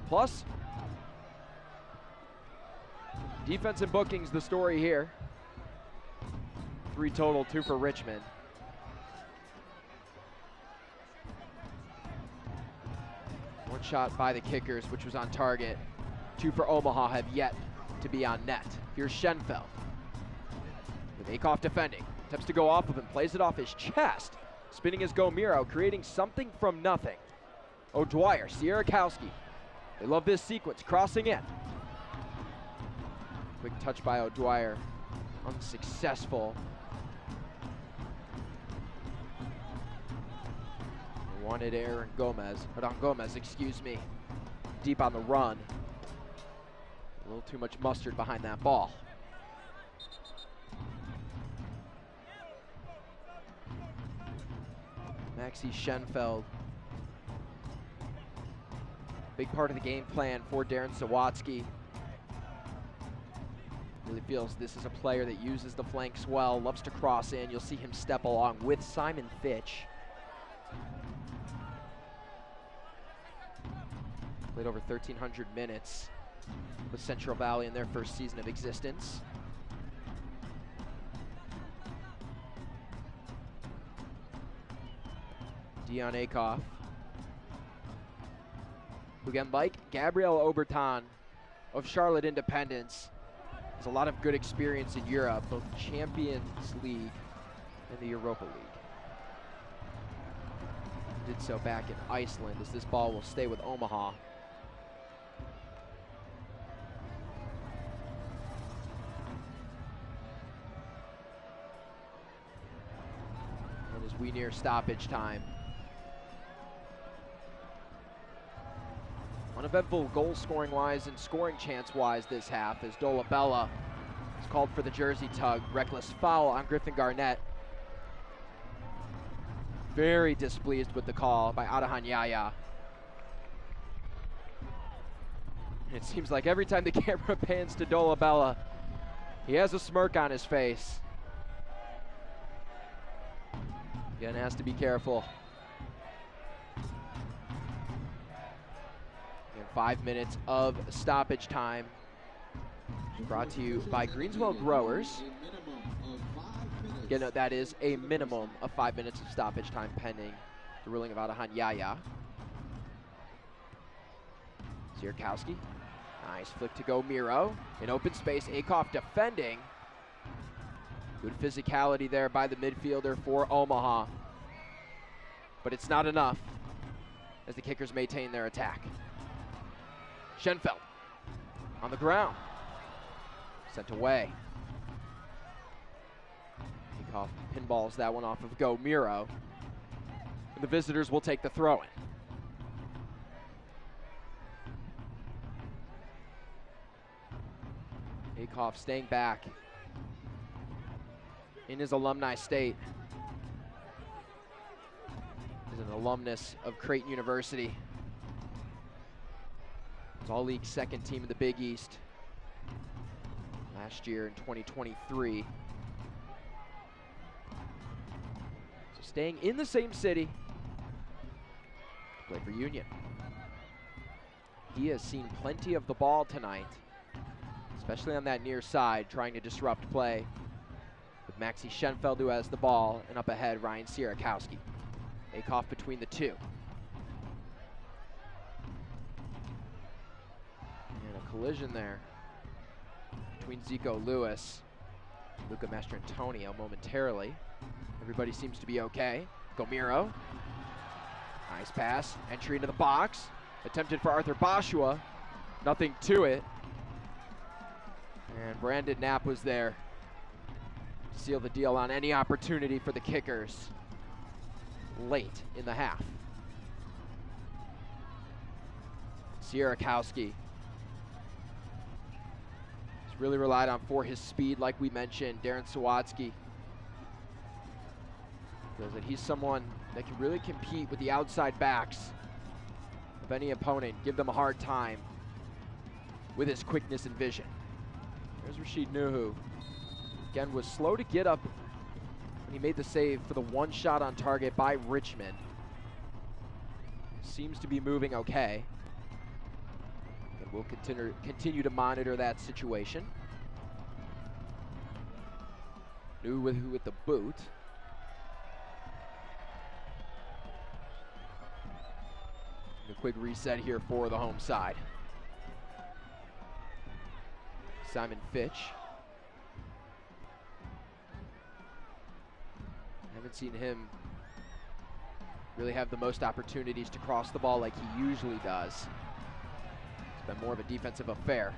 Defense and bookings, the story here. 3 total, 2 for Richmond. One shot by the kickers, which was on target. 2 for Omaha have yet to be on net. Here's Schenfeld with Akoff defending. Attempts to go off of him, plays it off his chest. Spinning his Gomiro, creating something from nothing. O'Dwyer, Sierakowski. They love this sequence, crossing in. Quick touch by O'Dwyer, unsuccessful. They wanted Aaron Gomez, excuse me, deep on the run. A little too much mustard behind that ball. Maxi Schenfeld. Big part of the game plan for Darren Sawatsky. Really feels this is a player that uses the flanks well, loves to cross in. You'll see him step along with Simon Fitch. Played over 1,300 minutes with Central Valley in their first season of existence. Dion Akoff, who again, like Gabriel Oberton of Charlotte Independence, has a lot of good experience in Europe, both Champions League and the Europa League. Did so back in Iceland, as this ball will stay with Omaha. And as we near stoppage time, uneventful goal scoring wise and scoring chance wise this half, as Dolabella is called for the jersey tug. Reckless foul on Griffin Garnett. Very displeased with the call by Adahan Yaya. It seems like every time the camera pans to Dolabella, he has a smirk on his face. Again, has to be careful. 5 minutes of stoppage time. Brought to you by Greenswell Growers. Again, that is a minimum of 5 minutes of stoppage time pending the ruling of Adahan Yaya. Sierkowski. Nice flick to go Miro. In open space, Akoff defending. Good physicality there by the midfielder for Omaha. But it's not enough as the Kickers maintain their attack. Schenfeld on the ground, sent away. Akoff pinballs that one off of Go Miro. And the visitors will take the throw-in. Akoff staying back in his alumni state. He's an alumnus of Creighton University. All-league second team in the Big East last year in 2023. So staying in the same city to play for Union. He has seen plenty of the ball tonight, especially on that near side, trying to disrupt play with Maxi Schenfeld, who has the ball, and up ahead, Ryan Sierakowski. Akoff between the two. Collision there between Zico Lewis and Luca Mastrantonio momentarily. Everybody seems to be okay. Gomiro. Nice pass. Entry into the box. Attempted for Arthur Bashua. Nothing to it. And Brandon Knapp was there to seal the deal on any opportunity for the Kickers late in the half. Sierakowski really relied on for his speed, like we mentioned. Darren Sawatsky feels that he's someone that can really compete with the outside backs of any opponent, give them a hard time with his quickness and vision. There's Rashid Nuhu. Again, was slow to get up when he made the save for the one shot on target by Richmond. Seems to be moving okay. We'll continue to monitor that situation. New with the boot. A quick reset here for the home side. Simon Fitch. Haven't seen him really have the most opportunities to cross the ball like he usually does. It's been more of a defensive affair.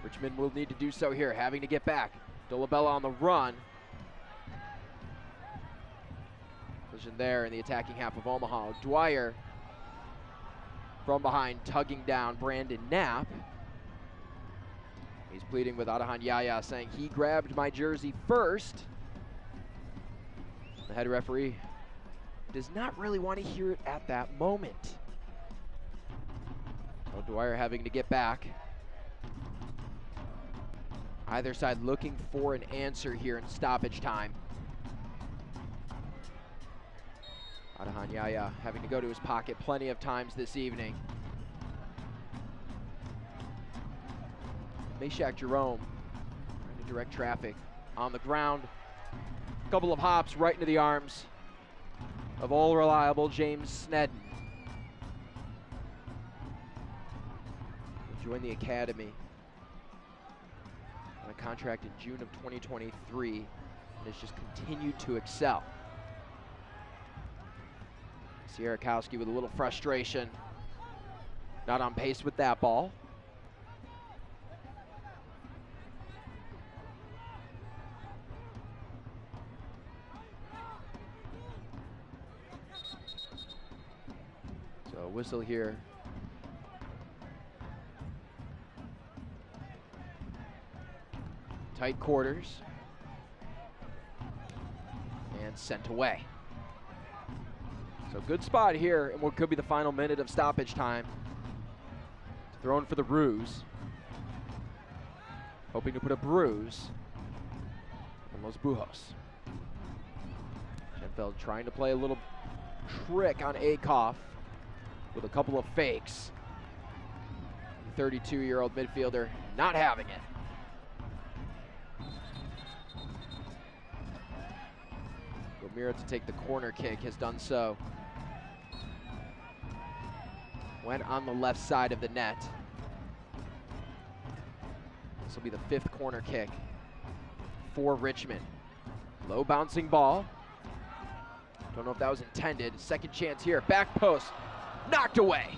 Richmond will need to do so here, having to get back. Dolabella on the run. Collision there in the attacking half of Omaha. Dwyer from behind, tugging down Brandon Knapp. He's pleading with Adahan Yaya, saying he grabbed my jersey first. The head referee does not really want to hear it at that moment. So Dwyer having to get back. Either side looking for an answer here in stoppage time. Adahan Yaya having to go to his pocket plenty of times this evening. Meshack Jerome trying to direct traffic on the ground. A couple of hops right into the arms of all reliable James Snedden. He joined the Academy on a contract in June of 2023 and has just continued to excel. Sierakowski with a little frustration. Not on pace with that ball. So whistle here. Tight quarters. And sent away. So good spot here in what could be the final minute of stoppage time. Thrown for the ruse. Hoping to put a bruise on Los Bujos. Schenfeld trying to play a little trick on Akoff with a couple of fakes. The 32-year-old midfielder not having it. Gomira to take the corner kick, has done so. Went on the left side of the net. This will be the 5th corner kick for Richmond. Low bouncing ball. Don't know if that was intended. Second chance here, back post, knocked away.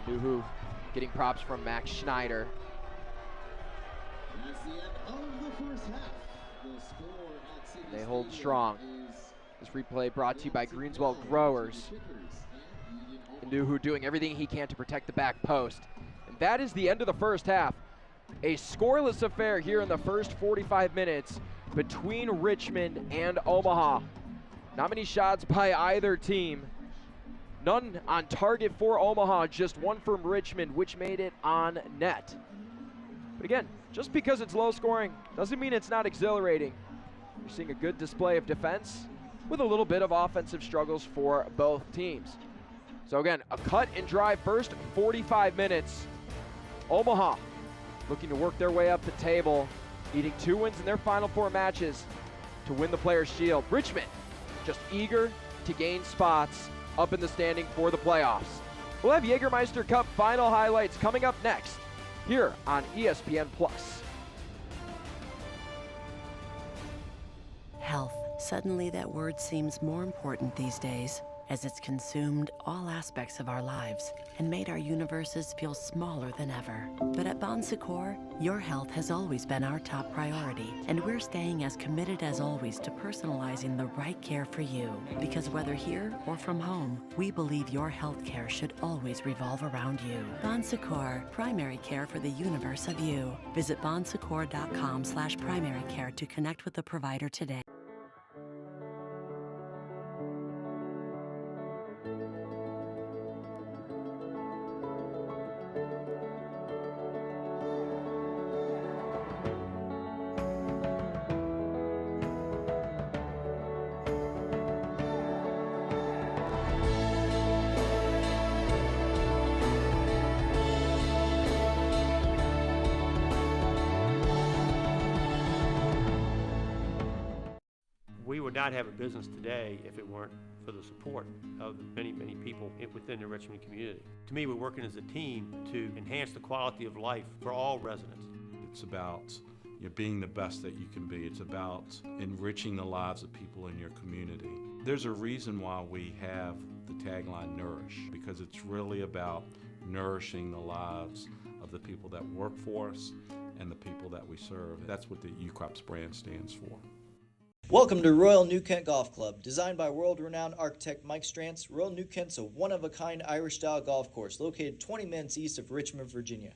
Nuhu getting props from Max Schneider. That's the end of the first half. The score at City They hold Stadium strong. is This replay brought to you by Greenswell Growers. Nuhu doing everything he can to protect the back post. And that is the end of the first half. A scoreless affair here in the first 45 minutes between Richmond and Omaha. Not many shots by either team. None on target for Omaha, just one from Richmond, which made it on net. But again, just because it's low scoring doesn't mean it's not exhilarating. You're seeing a good display of defense with a little bit of offensive struggles for both teams. So again, a cut and dry first 45 minutes. Omaha looking to work their way up the table, needing 2 wins in their final 4 matches to win the Players' Shield. Richmond just eager to gain spots up in the standing for the playoffs. We'll have Jägermeister Cup final highlights coming up next here on ESPN+. Health. Suddenly that word seems more important these days, as it's consumed all aspects of our lives and made our universes feel smaller than ever. But at Bon Secours, your health has always been our top priority, and we're staying as committed as always to personalizing the right care for you. Because whether here or from home, we believe your health care should always revolve around you. Bon Secours, primary care for the universe of you. Visit bonsecours.com/primary care to connect with the provider today. We would not have a business today if it weren't for the support of the many, many people within the Richmond community. To me, we're working as a team to enhance the quality of life for all residents. It's about you're being the best that you can be. It's about enriching the lives of people in your community. There's a reason why we have the tagline Nourish, because it's really about nourishing the lives of the people that work for us and the people that we serve. That's what the UCrops brand stands for. Welcome to Royal New Kent Golf Club. Designed by world-renowned architect Mike Strantz, Royal New Kent's a one-of-a-kind Irish-style golf course located 20 minutes east of Richmond, Virginia.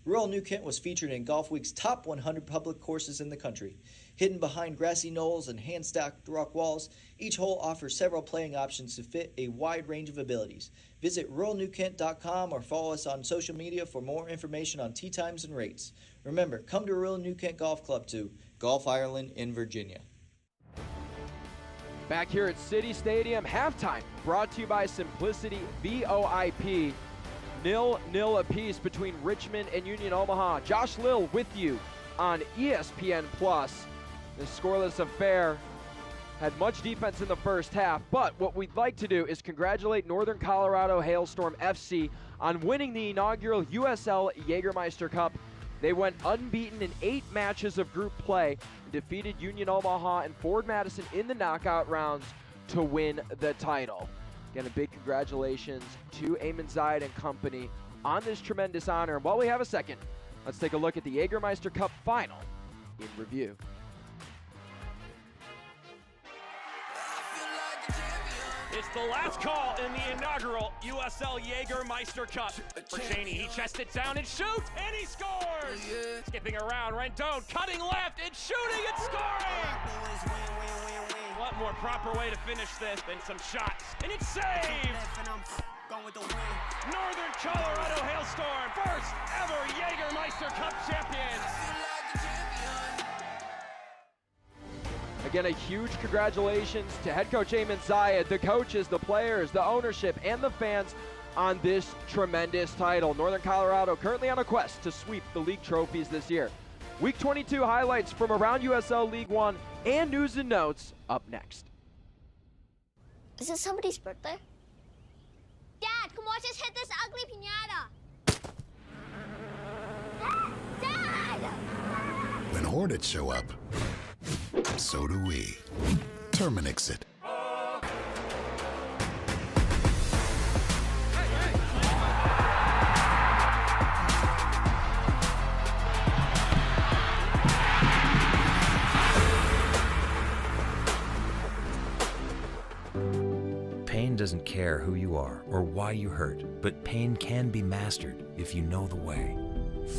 Royal New Kent was featured in Golf Week's top 100 public courses in the country. Hidden behind grassy knolls and hand-stacked rock walls, each hole offers several playing options to fit a wide range of abilities. Visit royalnewkent.com or follow us on social media for more information on tee times and rates. Remember, come to Royal New Kent Golf Club to Golf Ireland in Virginia. Back here at City Stadium, halftime brought to you by Simplicity VOIP. 0-0 apiece between Richmond and Union Omaha. Josh Lill with you on ESPN+. The scoreless affair had much defense in the first half, but what we'd like to do is congratulate Northern Colorado Hailstorm FC on winning the inaugural USL Jägermeister Cup. They went unbeaten in 8 matches of group play and defeated Union Omaha and Ford Madison in the knockout rounds to win the title. Again, a big congratulations to Eamon Zayed and company on this tremendous honor. And while we have a second, let's take a look at the Jägermeister Cup final in review. It's the last call in the inaugural USL Jägermeister Cup. For Cheney, he chests it down and shoots, and he scores! Skipping around, Rendon cutting left and shooting and scoring! What more proper way to finish this than some shots? And it's saved! Northern Colorado Hailstorm, first ever Jägermeister Cup champions! Again, a huge congratulations to head coach Eamon Zayed, the coaches, the players, the ownership, and the fans on this tremendous title. Northern Colorado currently on a quest to sweep the league trophies this year. Week 22 highlights from around USL League One and news and notes up next. Is it somebody's birthday? Dad, come watch us hit this ugly piñata. Dad! When Hornets show up, so do we. Terminix it. Pain doesn't care who you are or why you hurt, but pain can be mastered if you know the way.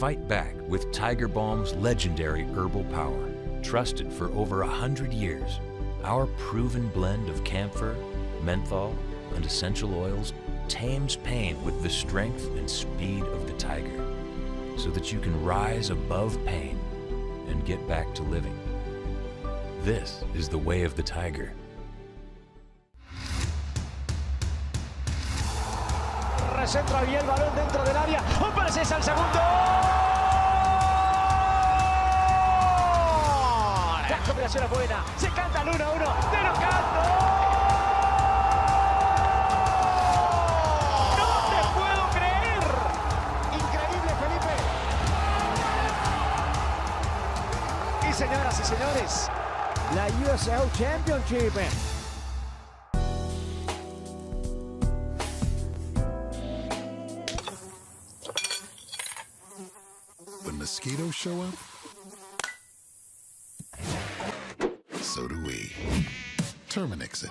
Fight back with Tiger Balm's legendary herbal power. Trusted for over 100 years, our proven blend of camphor, menthol, and essential oils tames pain with the strength and speed of the tiger, so that you can rise above pain and get back to living. This is the way of the tiger. Recentra bien el balón dentro del área. ¡Un pase al segundo! La combinación es buena. Se canta el 1-1 de Locando. ¡No te puedo creer! Increíble, Felipe. Y señoras y señores, la USL Championship. When mosquitoes show up, so do we. Terminix it.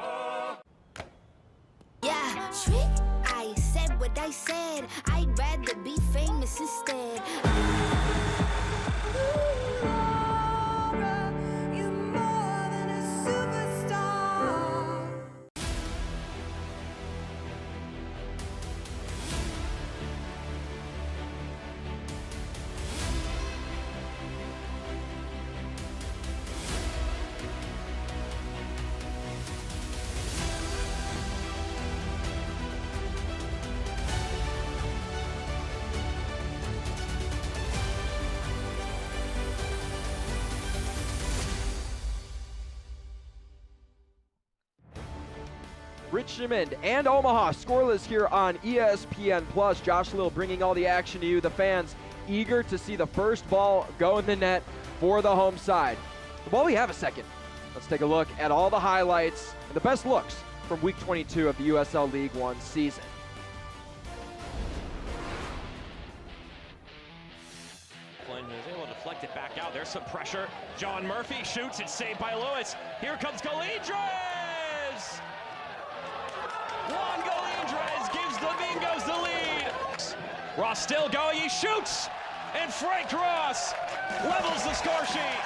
Yeah, trick. I said what I said. I'd rather be famous instead. Richmond and Omaha scoreless here on ESPN+. Josh Lill bringing all the action to you. The fans eager to see the first ball go in the net for the home side. While we have a second, let's take a look at all the highlights and the best looks from week 22 of the USL League One season. Flynn is able to deflect it back out. There's some pressure. John Murphy shoots. It's saved by Lewis. Here comes Galindres! Juan Galindres gives the Vingos the lead. Ross still going. He shoots! And Frank Ross levels the score sheet.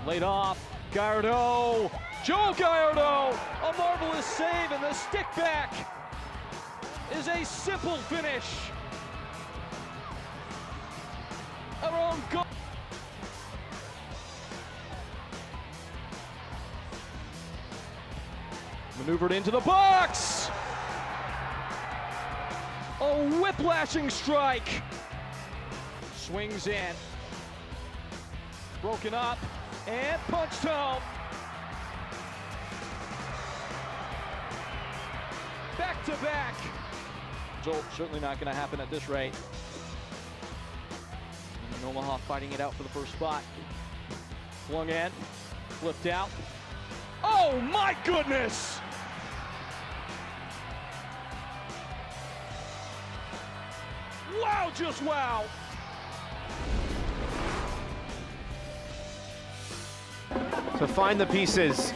Laid off, Gallardo, Joe Gallardo, a marvelous save, and the stick back is a simple finish. Our own goal. Maneuvered into the box. A whiplashing strike. Swings in. Broken up and punched home. Back to back. Certainly not going to happen at this rate. And Omaha fighting it out for the first spot. Flung in, flipped out. Oh my goodness! Wow, just wow! To find the pieces.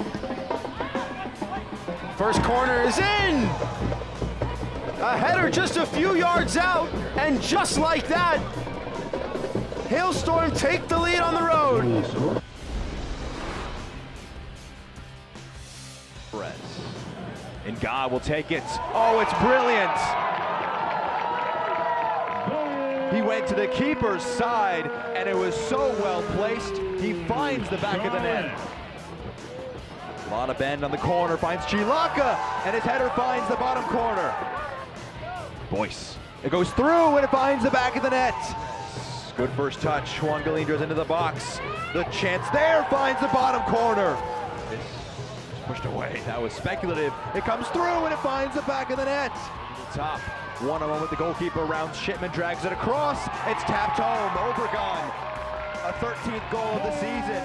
First corner is in! A header just a few yards out, and just like that, Hailstorm take the lead on the road. And God will take it. Oh, it's brilliant! He went to the keeper's side, and it was so well placed, he finds the back of the net. A lot of bend on the corner, finds Chilaka, and his header finds the bottom corner. Boyce, it goes through, and it finds the back of the net. Good first touch, Juan Galindres into the box. The chance there finds the bottom corner. This was pushed away, that was speculative. It comes through, and it finds the back of the net. To the top. One-on-one with the goalkeeper, rounds Shipman, drags it across. It's tapped home, Obregon. A 13th goal of the season.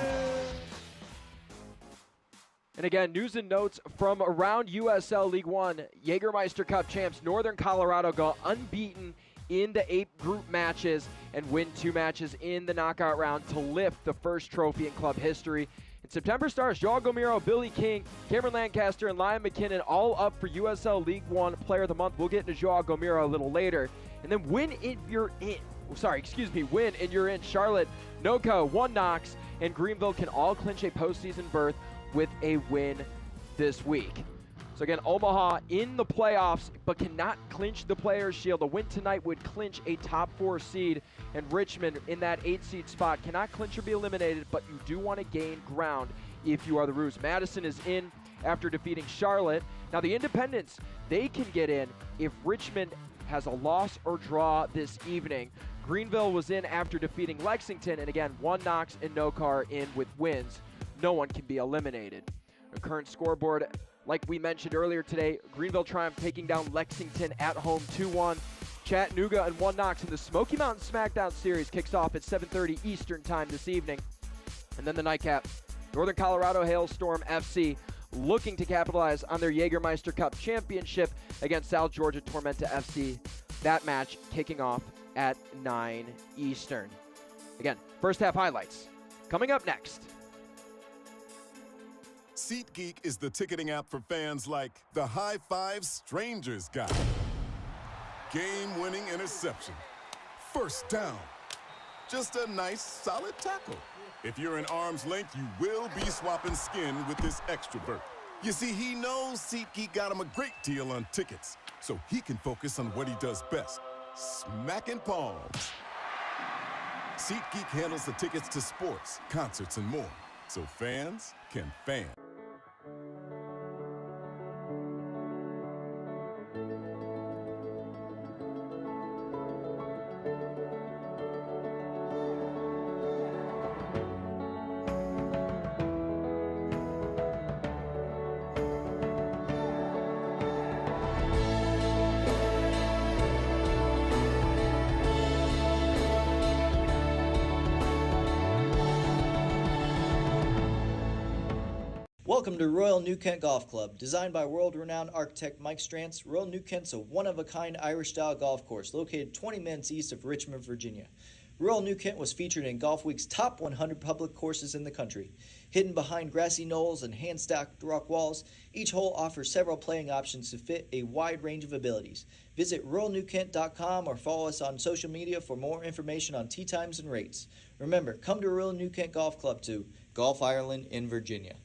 And again, news and notes from around USL League One. Jägermeister Cup champs Northern Colorado go unbeaten in the 8 group matches and win 2 matches in the knockout round to lift the first trophy in club history. In September stars Joao Gomiro, Billy King, Cameron Lancaster, and Liam McKinnon all up for USL League One Player of the Month. We'll get into Joao Gomiro a little later. And then win in you're in. Charlotte, Noka, One Knox, and Greenville can all clinch a postseason berth with a win this week. So again, Omaha in the playoffs, but cannot clinch the Players' Shield. A win tonight would clinch a top 4 seed, and Richmond in that 8 seed spot cannot clinch or be eliminated, but you do want to gain ground if you are the Roos. Madison is in after defeating Charlotte. Now the Independents, they can get in if Richmond has a loss or draw this evening. Greenville was in after defeating Lexington, and again, One Knox and Nokar in with wins. No one can be eliminated. The current scoreboard, like we mentioned earlier today, Greenville Triumph taking down Lexington at home 2-1. Chattanooga and One Knox in the Smoky Mountain SmackDown Series kicks off at 7:30 Eastern Time this evening. And then the nightcap, Northern Colorado Hailstorm FC looking to capitalize on their Jägermeister Cup championship against South Georgia Tormenta FC. That match kicking off at 9 Eastern. Again, first half highlights coming up next. SeatGeek is the ticketing app for fans like the high five strangers got. Game-winning interception. First down. Just a nice, solid tackle. If you're in arm's length, you will be swapping skin with this extrovert. You see, he knows SeatGeek got him a great deal on tickets, so he can focus on what he does best, smacking palms. SeatGeek handles the tickets to sports, concerts, and more, so fans can fan. Welcome to Royal New Kent Golf Club. Designed by world-renowned architect Mike Strantz, Royal New Kent's a one-of-a-kind Irish-style golf course located 20 minutes east of Richmond, Virginia. Royal New Kent was featured in Golf Week's top 100 public courses in the country. Hidden behind grassy knolls and hand-stacked rock walls, each hole offers several playing options to fit a wide range of abilities. Visit royalnewkent.com or follow us on social media for more information on tee times and rates. Remember, come to Royal New Kent Golf Club to Golf Ireland in Virginia.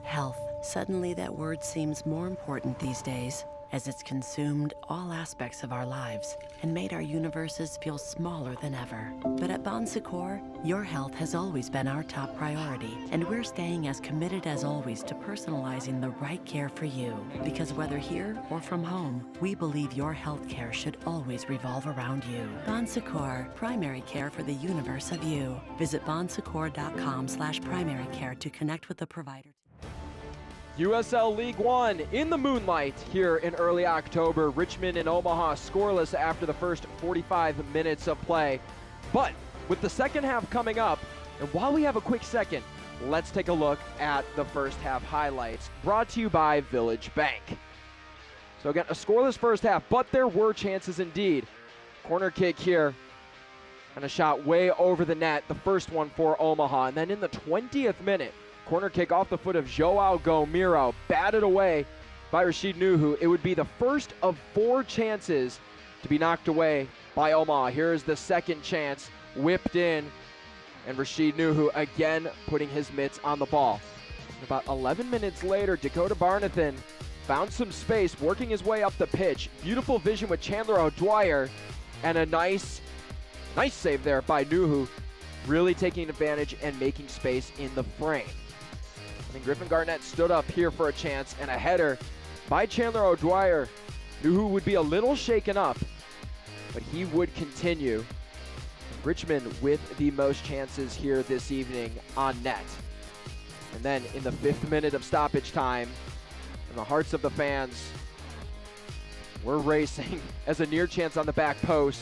Health. Suddenly that word seems more important these days, as it's consumed all aspects of our lives and made our universes feel smaller than ever. But at Bon Secours, your health has always been our top priority, and we're staying as committed as always to personalizing the right care for you. Because whether here or from home, we believe your health care should always revolve around you. Bon Secours, primary care for the universe of you. Visit bonsecours.com/primary care to connect with the provider. USL League One in the moonlight here in early October. Richmond and Omaha scoreless after the first 45 minutes of play. But with the second half coming up, and while we have a quick second, let's take a look at the first half highlights, brought to you by Village Bank. So again, a scoreless first half, but there were chances indeed. Corner kick here, and a shot way over the net, the first one for Omaha. And then in the 20th minute, corner kick off the foot of Joao Gomiro, batted away by Rashid Nuhu. It would be the first of 4 chances to be knocked away by Omaha. Here is the second chance, whipped in, and Rashid Nuhu again putting his mitts on the ball. About 11 minutes later, Dakota Barnathan found some space, working his way up the pitch. Beautiful vision with Chandler O'Dwyer, and a nice save there by Nuhu, really taking advantage and making space in the frame. And Griffin Garnett stood up here for a chance, and a header by Chandler O'Dwyer. Nuhu would be a little shaken up, but he would continue. Richmond with the most chances here this evening on net. And then in the 5th minute of stoppage time, and the hearts of the fans were racing as a near chance on the back post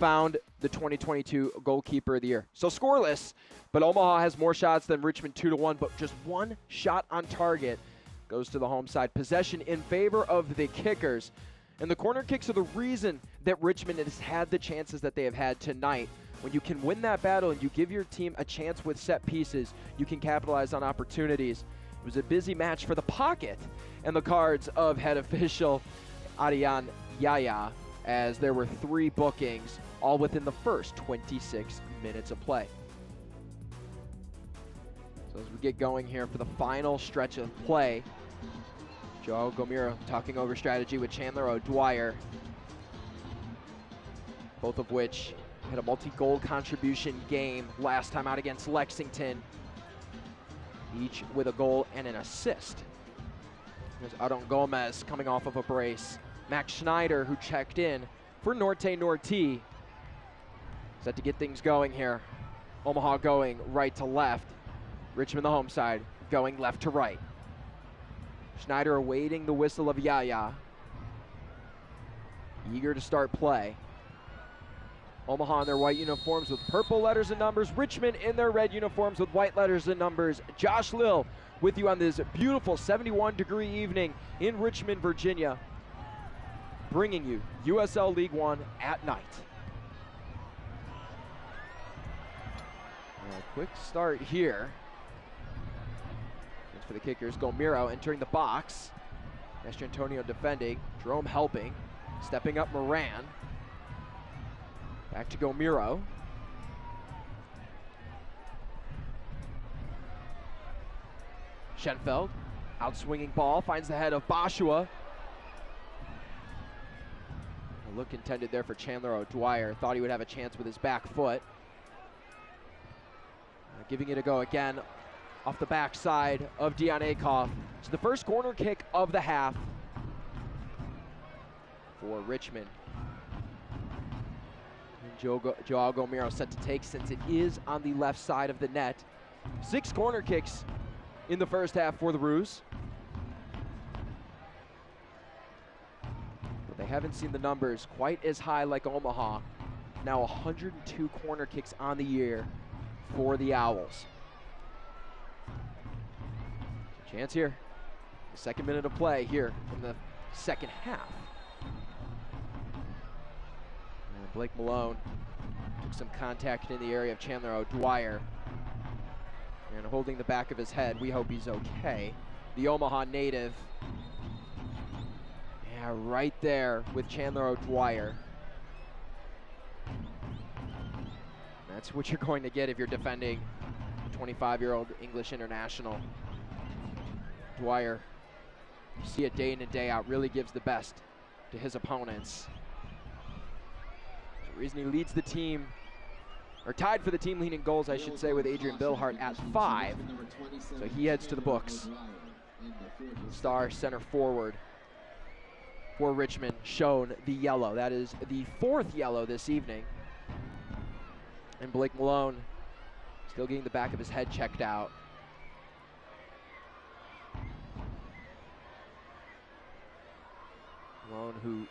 found the 2022 goalkeeper of the year. So scoreless, but Omaha has more shots than Richmond, 2-1, but just 1 shot on target goes to the home side. Possession in favor of the kickers. And the corner kicks are the reason that Richmond has had the chances that they have had tonight. When you can win that battle and you give your team a chance with set pieces, you can capitalize on opportunities. It was a busy match for the pocket and the cards of head official Adian Yaya, as there were 3 bookings, all within the first 26 minutes of play. So as we get going here for the final stretch of play, Joao Gomiro talking over strategy with Chandler O'Dwyer, both of which had a multi-goal contribution game last time out against Lexington, each with a goal and an assist. There's Adon Gomez coming off of a brace. Max Schneider, who checked in for Norte Norte, set to get things going here. Omaha going right to left. Richmond, the home side, going left to right. Schneider awaiting the whistle of Yaya. Eager to start play. Omaha in their white uniforms with purple letters and numbers. Richmond in their red uniforms with white letters and numbers. Josh Lill with you on this beautiful 71-degree evening in Richmond, Virginia, bringing you USL League One at night. A quick start here. For the kickers, Gomiro entering the box. Mestre Antonio defending, Jerome helping, stepping up Moran. Back to Gomiro. Schenfeld, out-swinging ball, finds the head of Bashua. A look intended there for Chandler O'Dwyer. Thought he would have a chance with his back foot. Giving it a go again off the backside of Dion Akoff. It's the first corner kick of the half for Richmond. Joao Gomiro set to take, since it is on the left side of the net. 6 corner kicks in the first half for the Roos. But they haven't seen the numbers quite as high like Omaha. Now 102 corner kicks on the year for the Owls. Chance here. The second minute of play here in the second half. And Blake Malone took some contact in the area of Chandler O'Dwyer. And holding the back of his head, we hope he's okay. The Omaha native. Yeah, right there with Chandler O'Dwyer. That's what you're going to get if you're defending a 25-year-old English international. Dwyer, you see it day in and day out, really gives the best to his opponents. The reason he leads the team, or tied for the team leading goals, I should say, with Adrian Billhart at 5. So he heads to the books. Star center forward for Richmond, shown the yellow. That is the 4th yellow this evening. And Blake Malone still getting the back of his head checked out. Malone, who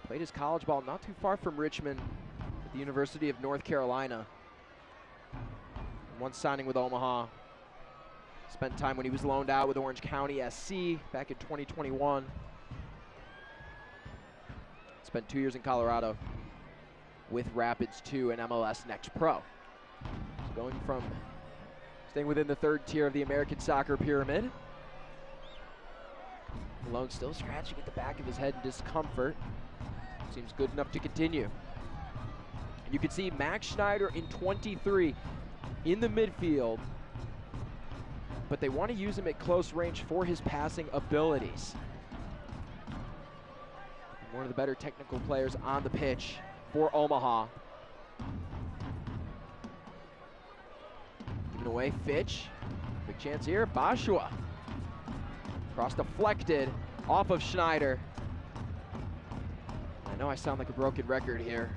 played his college ball not too far from Richmond at the University of North Carolina. Once signing with Omaha. Spent time when he was loaned out with Orange County SC back in 2021. Spent 2 years in Colorado with Rapids 2 and MLS Next Pro. So going from staying within the 3rd tier of the American soccer pyramid. Malone still scratching at the back of his head in discomfort. Seems good enough to continue. And you can see Max Schneider in 23 in the midfield, but they want to use him at close range for his passing abilities. One of the better technical players on the pitch for Omaha. Giving away Fitch. Big chance here, Bashua. Cross deflected off of Schneider. I know I sound like a broken record here.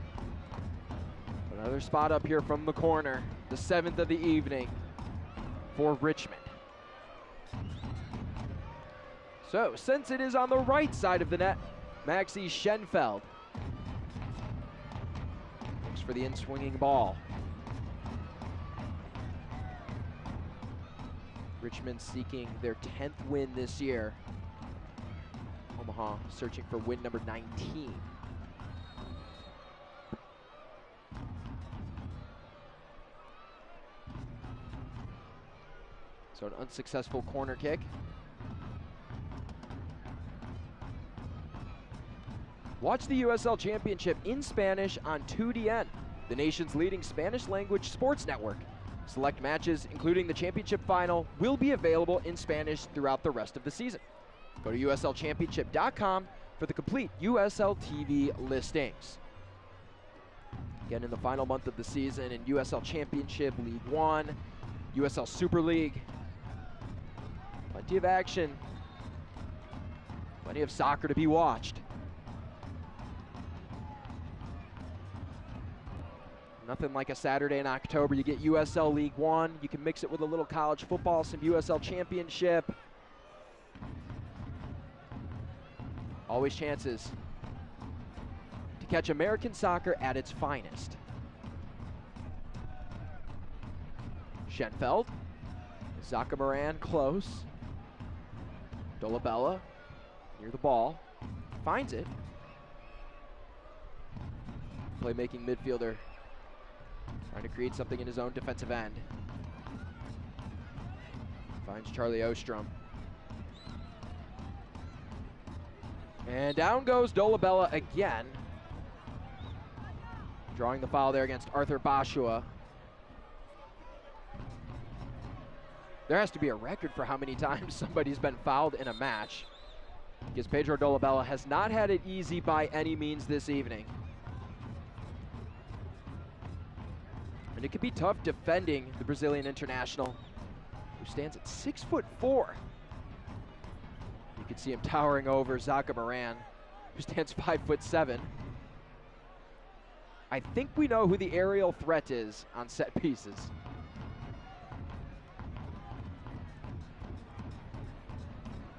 But another spot up here from the corner. The 7th of the evening for Richmond. So, since it is on the right side of the net, Maxi Schenfeld looks for the in-swinging ball. Richmond seeking their 10th win this year. Omaha searching for win number 19. So an unsuccessful corner kick. Watch the USL Championship in Spanish on 2DN, the nation's leading Spanish language sports network. Select matches, including the championship final, will be available in Spanish throughout the rest of the season. Go to uslchampionship.com for the complete USL TV listings. Again, in the final month of the season in USL Championship, League One, USL Super League. Plenty of action, plenty of soccer to be watched. Nothing like a Saturday in October. You get USL League One. You can mix it with a little college football, some USL Championship. Always chances to catch American soccer at its finest. Schenfeld, Zaka Moran close. Dolabella near the ball, finds it. Playmaking midfielder trying to create something in his own defensive end. Finds Charlie Ostrom. And down goes Dolabella again. Drawing the foul there against Arthur Bashua. There has to be a record for how many times somebody's been fouled in a match, because Pedro Dolabella has not had it easy by any means this evening. And it can be tough defending the Brazilian international, who stands at 6'4". You can see him towering over Zaka Moran, who stands 5'7". I think we know who the aerial threat is on set pieces.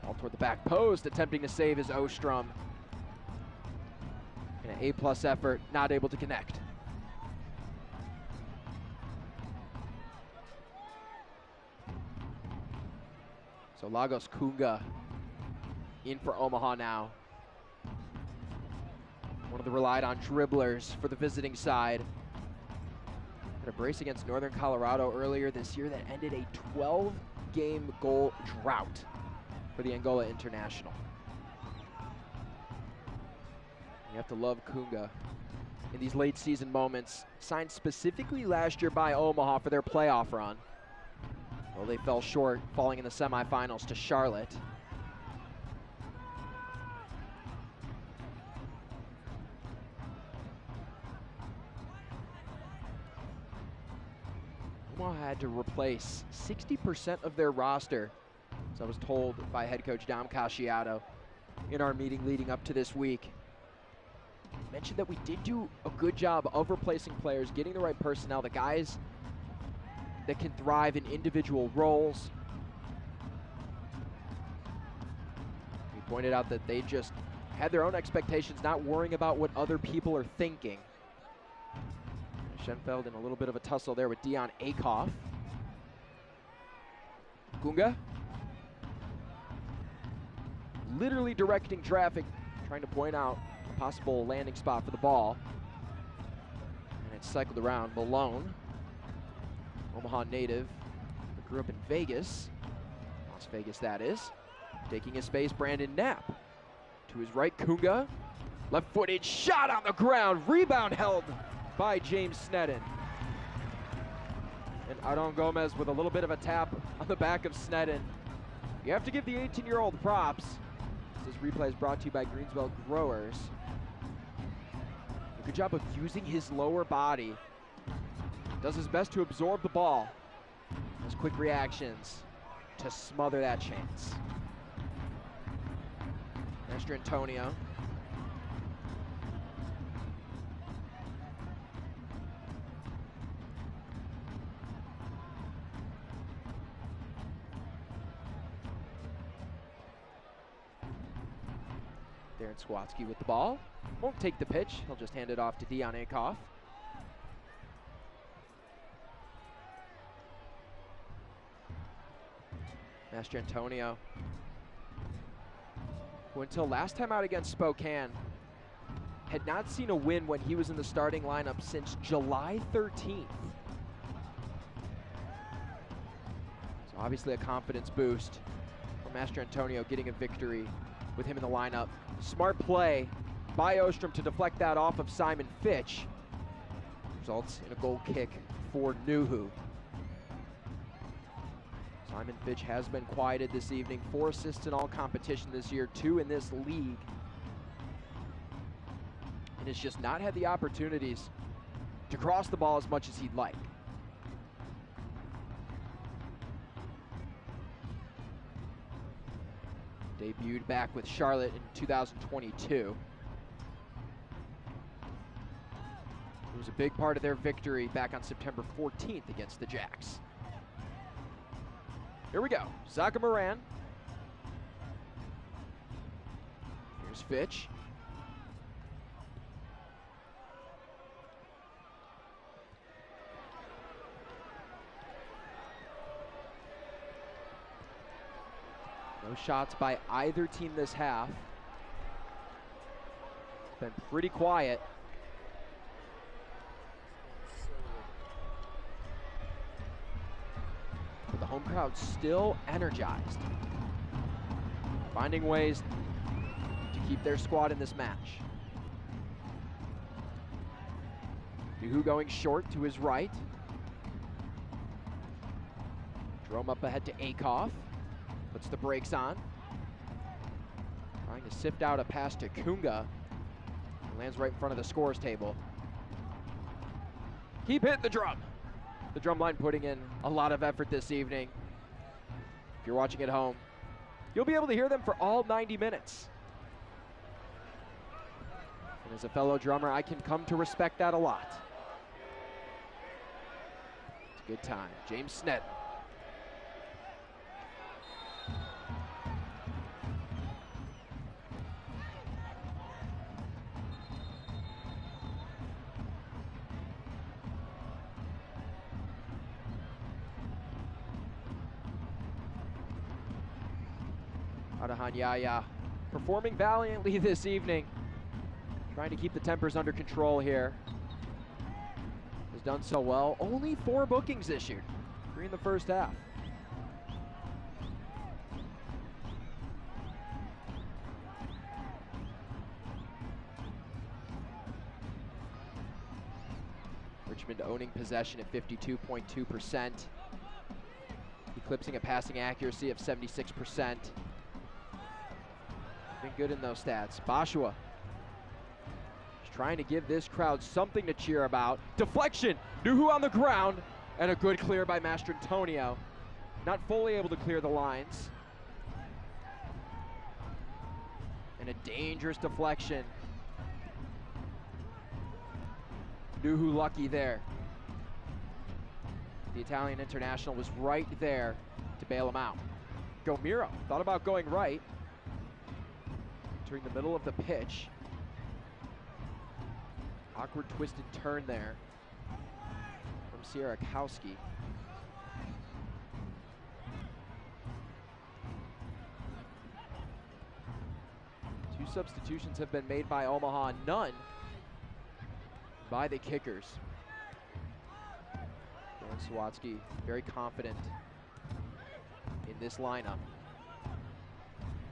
Ball toward the back post, attempting to save his Ostrom. In an A+ effort, not able to connect. So Lagos Kunga in for Omaha now. One of the relied on dribblers for the visiting side. Had a brace against Northern Colorado earlier this year that ended a 12-game goal drought for the Angola International. You have to love Kunga in these late season moments. Signed specifically last year by Omaha for their playoff run. Well, they fell short, falling in the semifinals to Charlotte. Omaha had to replace 60% of their roster, as I was told by head coach Dom Casciato in our meeting leading up to this week. Mentioned that we did do a good job of replacing players, getting the right personnel, the guys that can thrive in individual roles. He pointed out that they just had their own expectations, not worrying about what other people are thinking. Schenfeld in a little bit of a tussle there with Dion Akoff. Kunga literally directing traffic, trying to point out a possible landing spot for the ball. And it's cycled around. Malone, Omaha native, grew up in Vegas, Las Vegas that is. Taking his space, Brandon Knapp. To his right, Kunga. Left-footed shot on the ground. Rebound held by James Sneddon. And Aaron Gomez with a little bit of a tap on the back of Sneddon. You have to give the 18-year-old props. This replay is brought to you by Greenswell Growers. A good job of using his lower body. Does his best to absorb the ball. Has quick reactions to smother that chance. Master Antonio. Darren Swatsky with the ball. Won't take the pitch. He'll just hand it off to Dion Akoff. Master Antonio, who until last time out against Spokane had not seen a win when he was in the starting lineup since July 13th. So obviously a confidence boost for Master Antonio getting a victory with him in the lineup. Smart play by Ostrom to deflect that off of Simon Fitch. Results in a goal kick for Nuhu. Simon Fitch has been quieted this evening. 4 assists in all competition this year, 2 in this league. And has just not had the opportunities to cross the ball as much as he'd like. Debuted back with Charlotte in 2022. It was a big part of their victory back on September 14th against the Jacks. Here we go, Zaka Moran. Here's Fitch. No shots by either team this half. It's been pretty quiet. But the home crowd still energized. Finding ways to keep their squad in this match. Nuhu going short to his right. Jerome up ahead to Akoff. Puts the brakes on. Trying to sift out a pass to Kunga. Lands right in front of the scores table. Keep hitting the drum. The drum line putting in a lot of effort this evening. If you're watching at home, you'll be able to hear them for all 90 minutes. And as a fellow drummer, I can come to respect that a lot. It's a good time. James Sneddon. Adahan Yaya performing valiantly this evening. Trying to keep the tempers under control here. Has done so well. Only 4 bookings issued. 3 in the first half. Richmond owning possession at 52.2%. Eclipsing a passing accuracy of 76%. Been good in those stats. Bashua trying to give this crowd something to cheer about. Deflection, Nuhu on the ground, and a good clear by Mastrantonio. Not fully able to clear the lines. And a dangerous deflection. Nuhu lucky there. The Italian international was right there to bail him out. Gomiro thought about going right. Entering the middle of the pitch. Awkward twisted turn there from Sierakowski. Two substitutions have been made by Omaha, none by the kickers. Dan Sawatsky very confident in this lineup.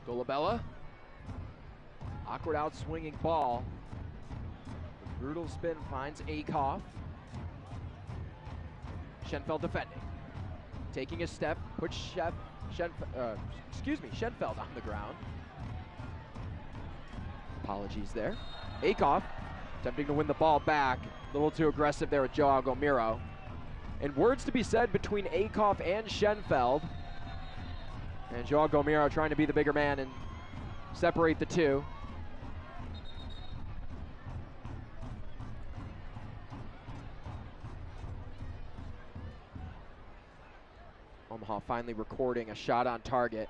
Dolabella, awkward out swinging ball. Brutal spin finds Akoff. Schenfeld defending. Taking a step, puts Schenfeld on the ground. Apologies there. Akoff attempting to win the ball back. A little too aggressive there with Joao Gomiro. And words to be said between Akoff and Schenfeld. And Joao Gomiro trying to be the bigger man and separate the two. Omaha finally recording a shot on target,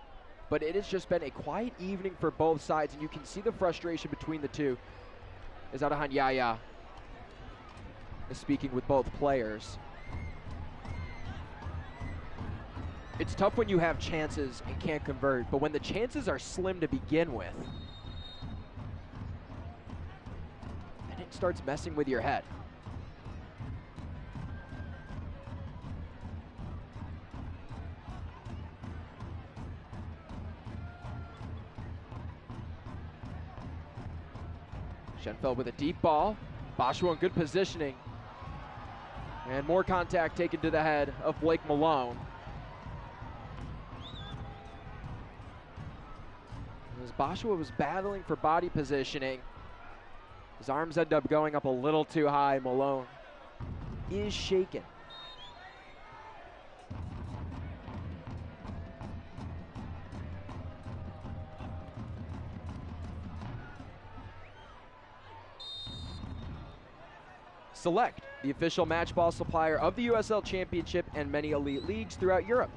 but it has just been a quiet evening for both sides, and you can see the frustration between the two as Adahan Yaya is speaking with both players. It's tough when you have chances and can't convert, but when the chances are slim to begin with, then it starts messing with your head. Schenfeld with a deep ball. Bashua in good positioning. And more contact taken to the head of Blake Malone. As Bashua was battling for body positioning, his arms end up going up a little too high. Malone is shaken. Select, the official match ball supplier of the USL Championship and many elite leagues throughout Europe.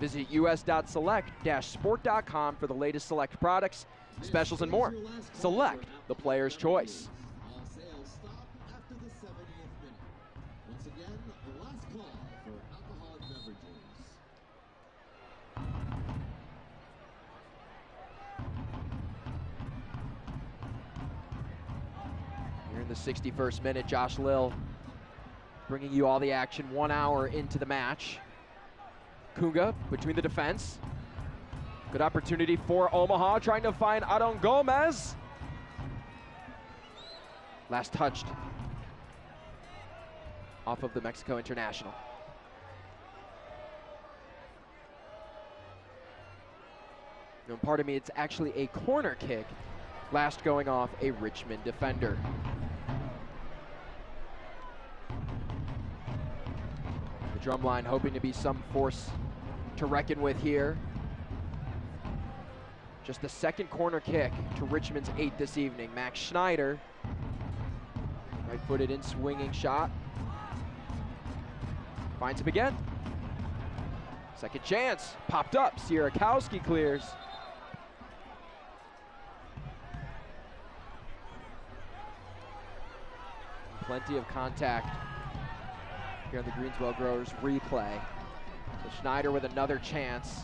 Visit us.select-sport.com for the latest Select products, specials, and more. Select, the player's choice. All sales stop after the 70th minute. Once again, the last call for alcoholic beverages. Here in the 61st minute, Josh Lill bringing you all the action 1 hour into the match. Kunga between the defense. Good opportunity for Omaha, trying to find Adon Gomez. Last touched off of the Mexico international. No, pardon me, it's actually a corner kick. Last going off a Richmond defender. The drumline hoping to be some force to reckon with here. Just the second corner kick to Richmond's 8 this evening. Max Schneider, right-footed in swinging shot. Finds him again. Second chance, popped up. Sierakowski clears. Plenty of contact here on the Greenswell Growers replay. So Schneider with another chance.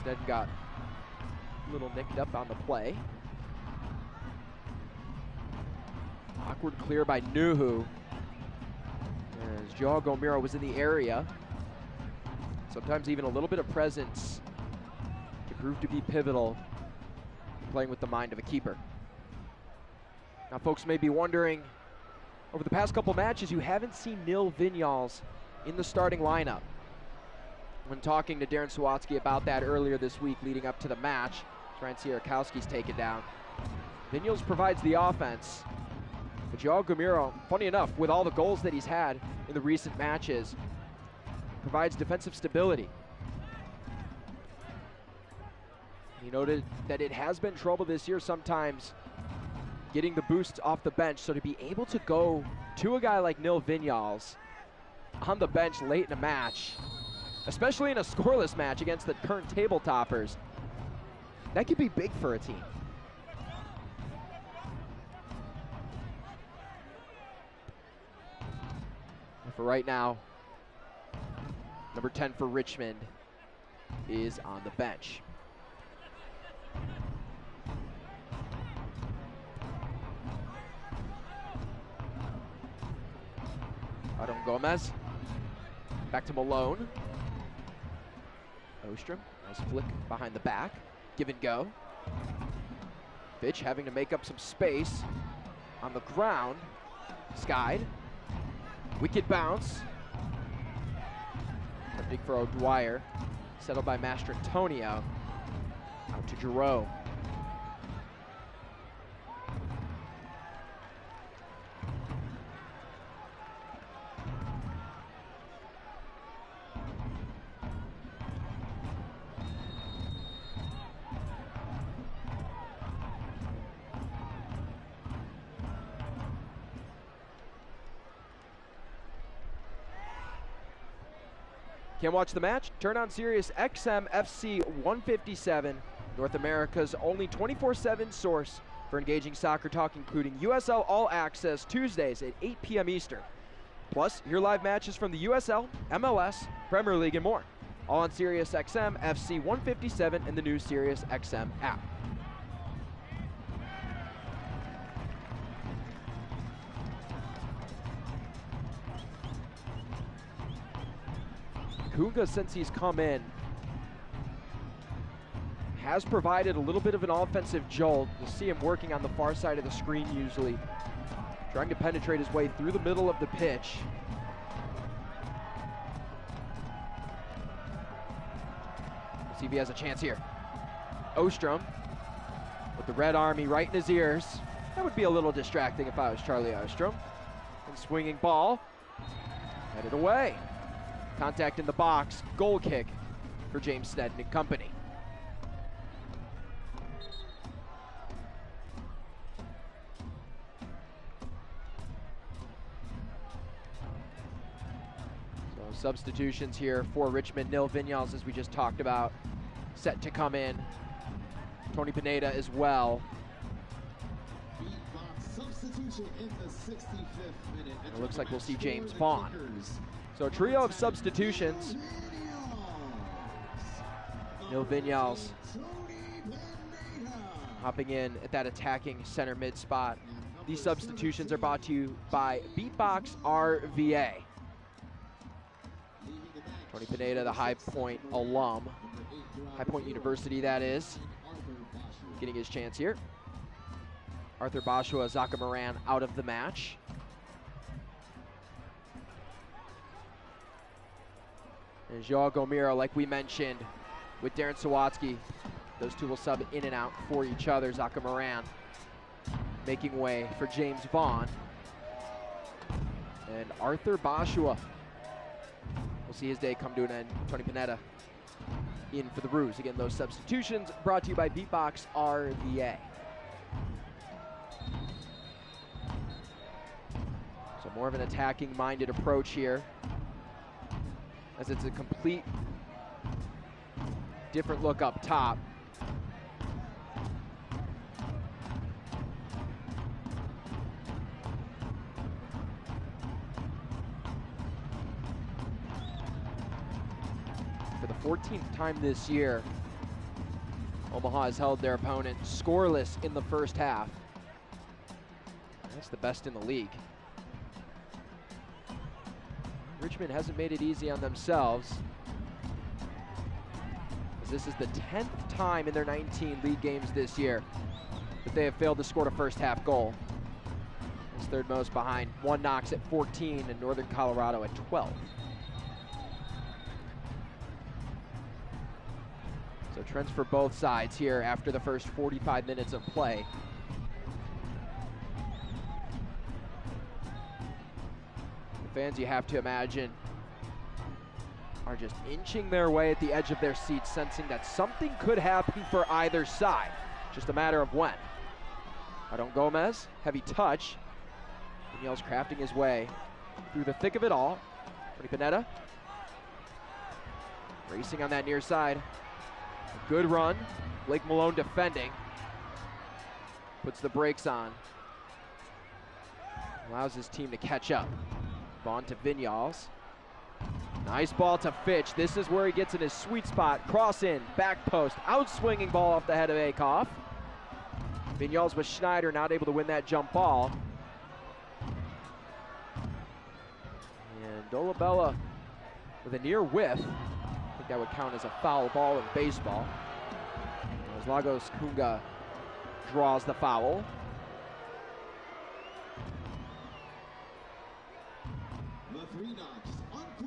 Sneddon got a little nicked up on the play. Awkward clear by Nuhu. As Joao Gomiro was in the area. Sometimes even a little bit of presence can prove to be pivotal in playing with the mind of a keeper. Now folks may be wondering, over the past couple matches, you haven't seen Nil Vinyals in the starting lineup. When talking to Darren Sawatsky about that earlier this week leading up to the match, Ryan Sierakowski's taken down. Vinyals provides the offense, but Joao Gomiro, funny enough, with all the goals that he's had in the recent matches, provides defensive stability. He noted that it has been trouble this year sometimes getting the boosts off the bench, so to be able to go to a guy like Nil Vinyals on the bench late in a match, especially in a scoreless match against the current table toppers, that could be big for a team. And for right now, number 10 for Richmond is on the bench. Adam Gomez, back to Malone. Ostrom, nice flick behind the back, give and go. Fitch having to make up some space on the ground. Skied, wicked bounce. Tempting for O'Dwyer, settled by Mastrantonio. Out to Giroux. Can't watch the match? Turn on Sirius XM FC 157, North America's only 24/7 source for engaging soccer talk, including USL All Access Tuesdays at 8 p.m. Eastern. Plus, hear live matches from the USL, MLS, Premier League, and more. All on Sirius XM FC 157 and the new Sirius XM app. Kunga, since he's come in, has provided a little bit of an offensive jolt. You'll see him working on the far side of the screen usually, trying to penetrate his way through the middle of the pitch. Let's see if he has a chance here. Ostrom with the red army right in his ears. That would be a little distracting if I was Charlie Ostrom. And swinging ball, headed away. Contact in the box, goal kick for James Sneddon and company. So substitutions here for Richmond. Nil Vinyals, as we just talked about, set to come in. Tony Pineda as well. Substitution in the 65th minute. And it looks like we'll see James Vaughn. So a trio of substitutions. Nil Vinyals hopping in at that attacking center mid spot. These substitutions are brought to you by Beatbox RVA. Tony Pineda, the High Point alum. High Point University, that is. Getting his chance here. Arthur Bashua, Zaka Moran out of the match. And Joao Gomiro, like we mentioned, with Darren Sawatsky, those two will sub in and out for each other. Zaka Moran making way for James Vaughn. And Arthur Bashua, we'll see his day come to an end. Tony Pineda in for the ruse. Again, those substitutions brought to you by Beatbox RVA. So more of an attacking-minded approach here, as it's a complete different look up top. For the 14th time this year, Omaha has held their opponent scoreless in the first half. That's the best in the league. Richmond hasn't made it easy on themselves, as this is the 10th time in their 19 league games this year that they have failed to score a first half goal. It's third most behind One Knox at 14 and Northern Colorado at 12. So trends for both sides here after the first 45 minutes of play. The fans, you have to imagine, are just inching their way at the edge of their seats, sensing that something could happen for either side. Just a matter of when. Ardon Gomez, heavy touch. Daniel's crafting his way through the thick of it all. Tony Panetta racing on that near side. A good run. Blake Malone defending. Puts the brakes on. Allows his team to catch up. Bond to Vinyals. Nice ball to Fitch. This is where he gets in his sweet spot. Cross in, back post, outswinging ball off the head of Akoff. Vinyals with Schneider not able to win that jump ball. And Dolabella with a near whiff. I think that would count as a foul ball in baseball. As Lagos Kunga draws the foul.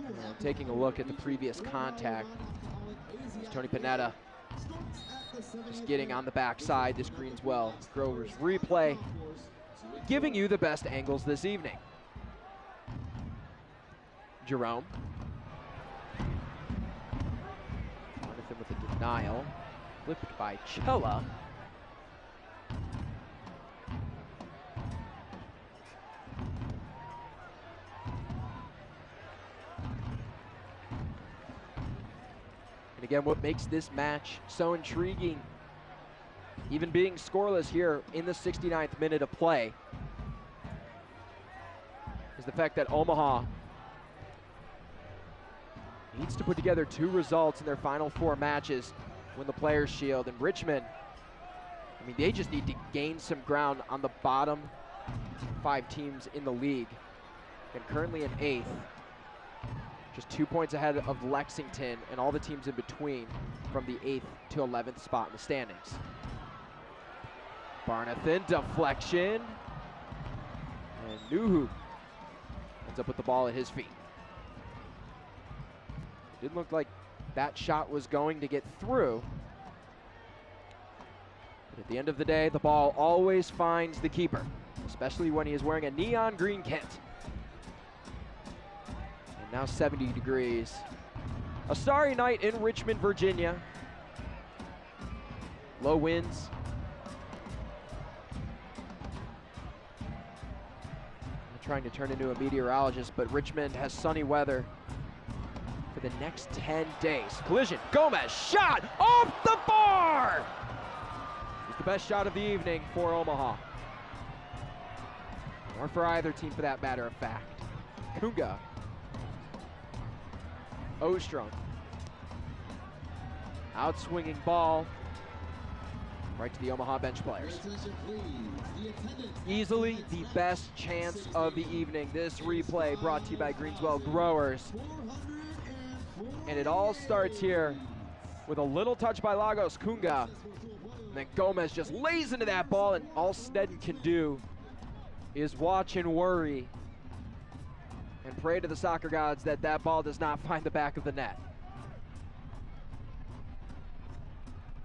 And taking a look at the previous contact, Tony Panetta just getting on the backside. This Greenswell Growers replay giving you the best angles this evening. Jerome. Jonathan with a denial. Flipped by Cella. And again, what makes this match so intriguing, even being scoreless here in the 69th minute of play, is the fact that Omaha needs to put together 2 results in their final 4 matches, win the Players' Shield. And Richmond, I mean, they just need to gain some ground on the bottom 5 teams in the league. And currently in 8th, just 2 points ahead of Lexington and all the teams in between from the 8th to 11th spot in the standings. Barnathan, deflection. And Nuhu ends up with the ball at his feet. It didn't look like that shot was going to get through. But at the end of the day, the ball always finds the keeper, especially when he is wearing a neon green kit. And now 70 degrees. A starry night in Richmond, Virginia. Low winds. I'm trying to turn into a meteorologist, but Richmond has sunny weather for the next 10 days. Collision, Gomez, shot off the bar! It's the best shot of the evening for Omaha. Or for either team for that matter of fact. Kunga. Ostrom. Outswinging ball. Right to the Omaha bench players. Easily the best chance of the evening. This replay brought to you by Greenswell Growers. And it all starts here with a little touch by Lagos Kunga. And then Gomez just lays into that ball, and all Sneddon can do is watch and worry and pray to the soccer gods that that ball does not find the back of the net.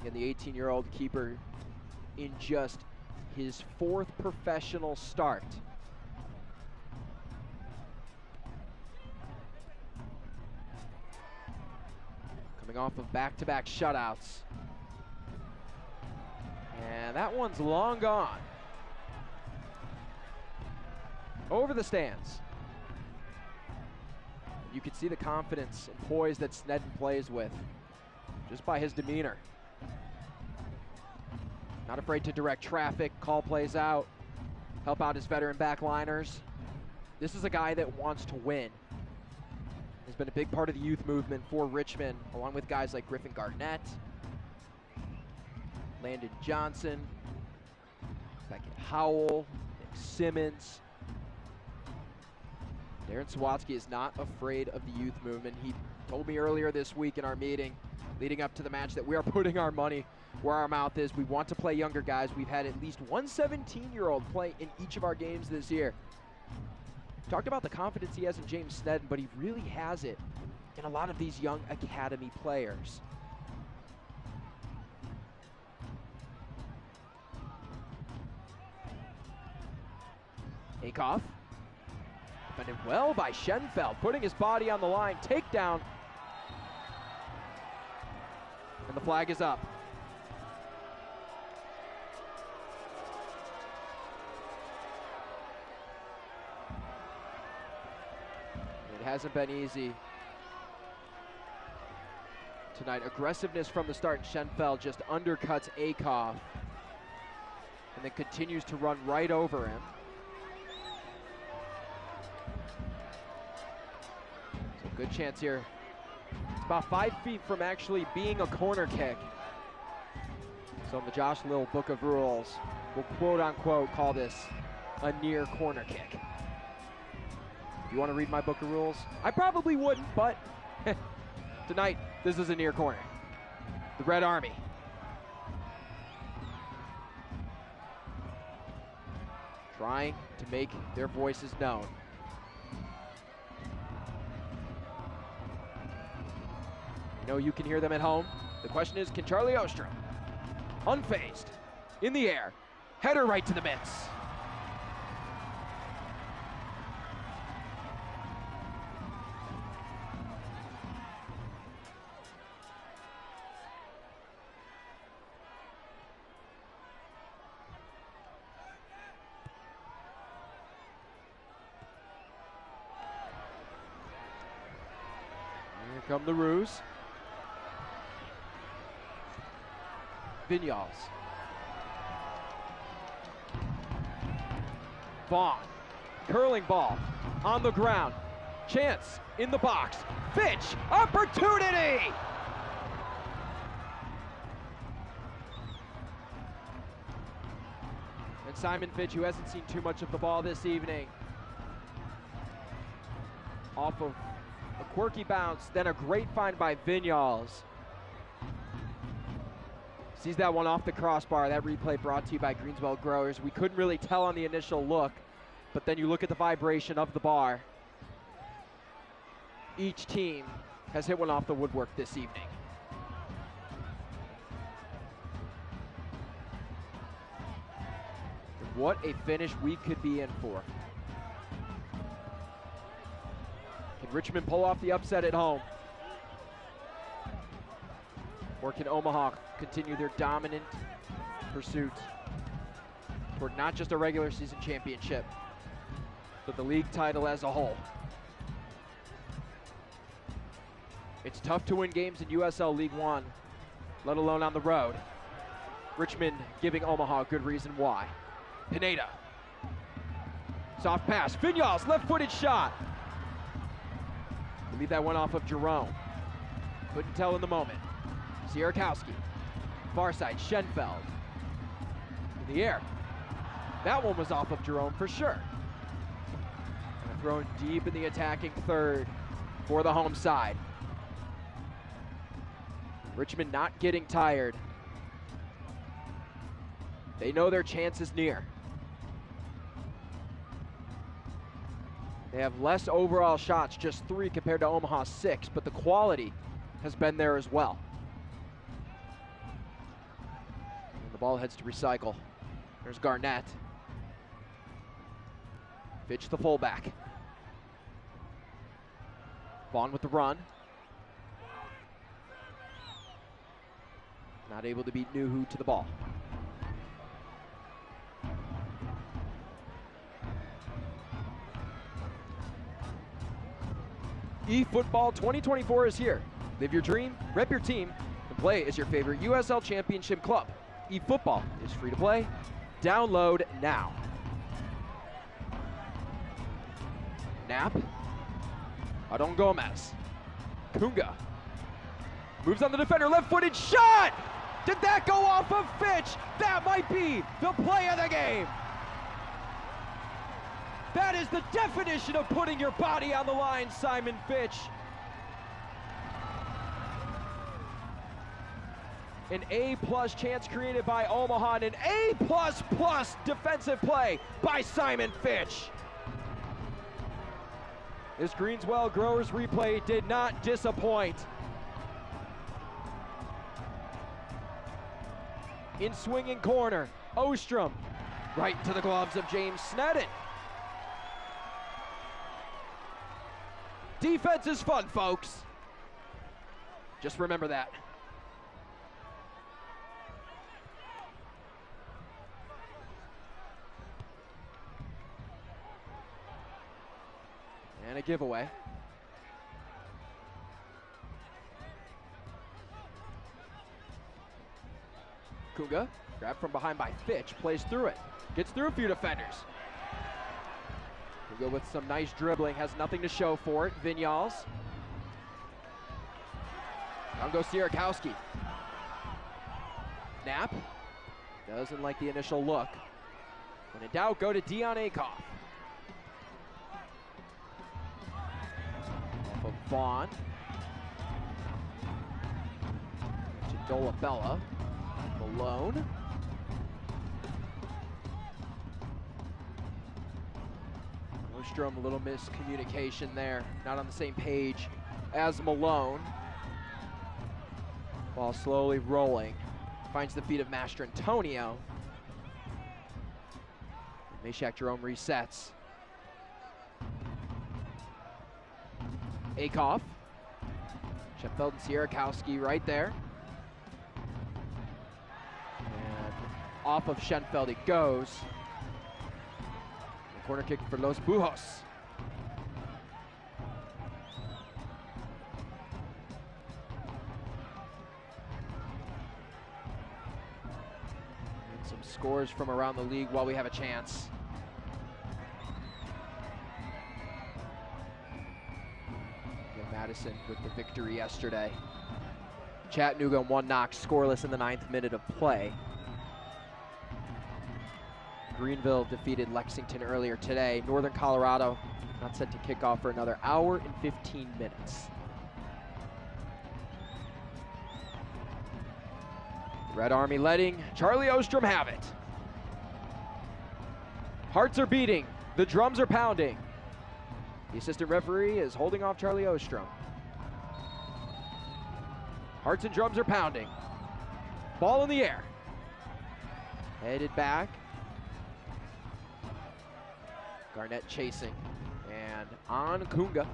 And the 18-year-old keeper in just his 4th professional start. Coming off of back-to-back shutouts. And that one's long gone. Over the stands. You can see the confidence and poise that Sneddon plays with just by his demeanor. Not afraid to direct traffic, call plays out, help out his veteran backliners. This is a guy that wants to win. He's been a big part of the youth movement for Richmond, along with guys like Griffin Garnett. Landon Johnson, Beckett Howell, Nick Simmons. Darren Sawatsky is not afraid of the youth movement. He told me earlier this week in our meeting leading up to the match that we are putting our money where our mouth is. We want to play younger guys. We've had at least one 17-year-old play in each of our games this year. Talked about the confidence he has in James Sneddon, but he really has it in a lot of these young academy players. Akoff, defended well by Schenfeld, putting his body on the line, takedown, and the flag is up. It hasn't been easy tonight. Aggressiveness from the start, and Schenfeld just undercuts Akoff and then continues to run right over him. So good chance here. It's about 5 feet from actually being a corner kick. So in the Josh Lill Book of Rules, we'll quote unquote call this a near corner kick. You want to read my Book of Rules? I probably wouldn't, but tonight, this is a near corner. The Red Army. Trying to make their voices known. You know you can hear them at home. The question is, can Charlie Ostrom, unfazed, in the air, header right to the mitts. Here come the Roos. Vinyals. Vaughn, curling ball on the ground. Chance in the box. Fitch, opportunity! And Simon Fitch, who hasn't seen too much of the ball this evening, off of a quirky bounce, then a great find by Vinyals. Sees that one off the crossbar. That replay brought to you by Greenswell Growers. We couldn't really tell on the initial look, but then you look at the vibration of the bar. Each team has hit one off the woodwork this evening. And what a finish we could be in for. Can Richmond pull off the upset at home? Or can Omaha continue their dominant pursuit toward not just a regular season championship, but the league title as a whole? It's tough to win games in USL League One, let alone on the road. Richmond giving Omaha a good reason why. Pineda. Soft pass. Vinyals, left-footed shot. I believe that went off of Jerome. Couldn't tell in the moment. Sierakowski, far side, Schenfeld, in the air. That one was off of Jerome for sure. And thrown deep in the attacking third for the home side. Richmond not getting tired. They know their chance is near. They have less overall shots, just 3 compared to Omaha's 6, but the quality has been there as well. Ball heads to recycle. There's Garnett. Fitch the fullback. Vaughn with the run. Not able to beat Nuhu to the ball. eFootball 2024 is here. Live your dream, rep your team, and play as your favorite USL Championship club. eFootball is free to play. Download now. Knapp. Adon Gomez. Kunga. Moves on the defender, left-footed shot! Did that go off of Fitch? That might be the play of the game. That is the definition of putting your body on the line, Simon Fitch. An A+ chance created by Omaha, and an A++ defensive play by Simon Fitch. This Greenswell Growers replay did not disappoint. In swinging corner, Ostrom, right to the gloves of James Sneddon. Defense is fun, folks. Just remember that. And a giveaway. Kunga, grabbed from behind by Fitch, plays through it. Gets through a few defenders. Kunga with some nice dribbling, has nothing to show for it. Vinyals. Down goes Sierakowski. Knapp doesn't like the initial look. When in doubt, go to Dion Akoff. Off of Vaughn. To Dolabella. Malone. Ostrom, a little miscommunication there. Not on the same page as Malone. Ball slowly rolling. Finds the feet of Mastrantonio. Meshack Jerome resets. Akoff. Sheffield and Sierakowski right there. And off of Schenfeld it goes. And corner kick for Los Bujos. And some scores from around the league while we have a chance. Madison with the victory yesterday. Chattanooga 1 knock scoreless in the 9th minute of play. Greenville defeated Lexington earlier today. Northern Colorado not set to kick off for another hour and 15 minutes. Red Army letting Charlie Ostrom have it. Hearts are beating, the drums are pounding. The assistant referee is holding off Charlie Ostrom. Hearts and drums are pounding. Ball in the air. Headed back. Garnett chasing. And on Kunga.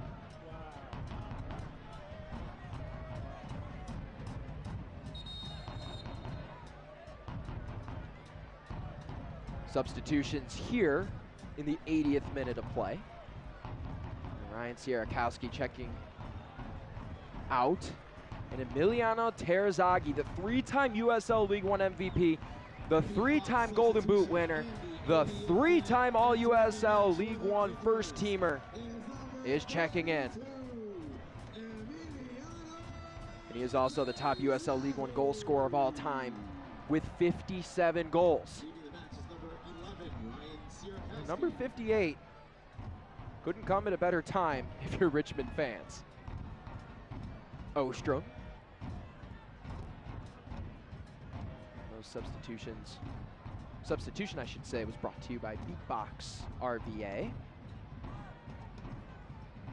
Substitutions here in the 80th minute of play. Ryan Sierakowski checking out. And Emiliano Terzaghi, the 3-time USL League One MVP, the 3-time Golden Boot winner, the 3-time All-USL League One first teamer, is checking in. And he is also the top USL League One goal scorer of all time with 57 goals. Number 58. Couldn't come at a better time if you're Richmond fans. Ostrom. Those substitution I should say, was brought to you by Beatbox RVA.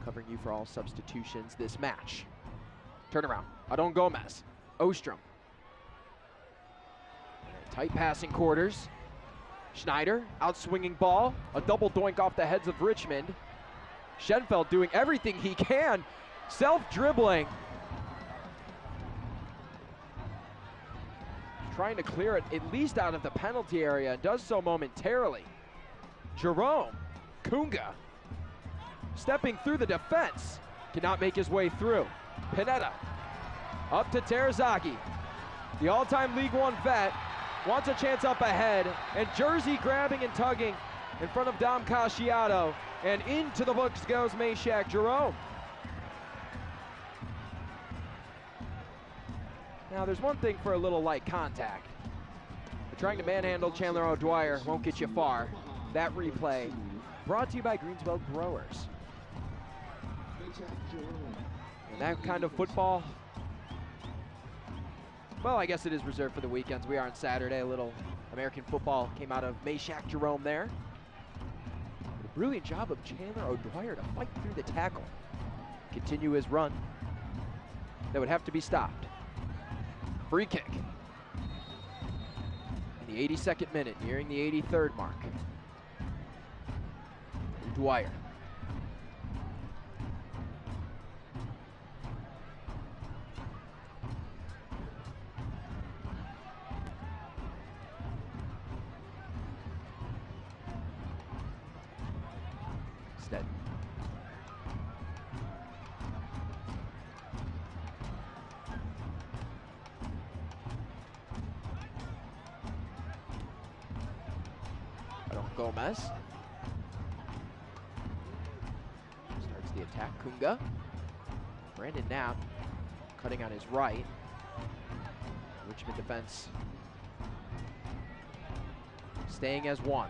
Covering you for all substitutions this match. Turnaround, Adon Gomez, Ostrom. Tight passing quarters. Schneider, out-swinging ball, a double doink off the heads of Richmond. Schenfeld doing everything he can, self-dribbling. Trying to clear it at least out of the penalty area, and does so momentarily. Jerome, Kunga, stepping through the defense, cannot make his way through. Pineda, up to Terzaghi. The all-time League One vet wants a chance up ahead, and Jersey grabbing and tugging in front of Dom Casciato. And into the books goes Meshack Jerome. Now, there's one thing for a little light contact. But trying to manhandle Chandler O'Dwyer won't get you far. That replay brought to you by Greenswell Growers. And that kind of football, well, I guess it is reserved for the weekends. We are on Saturday. A little American football came out of Meshack Jerome there. A brilliant job of Chandler O'Dwyer to fight through the tackle. Continue his run. That would have to be stopped. Free kick. In the 82nd minute, nearing the 83rd mark. O'Dwyer. Stead. Gomez. Starts the attack, Kunga. Brandon Knapp cutting on his right. Richmond defense staying as one.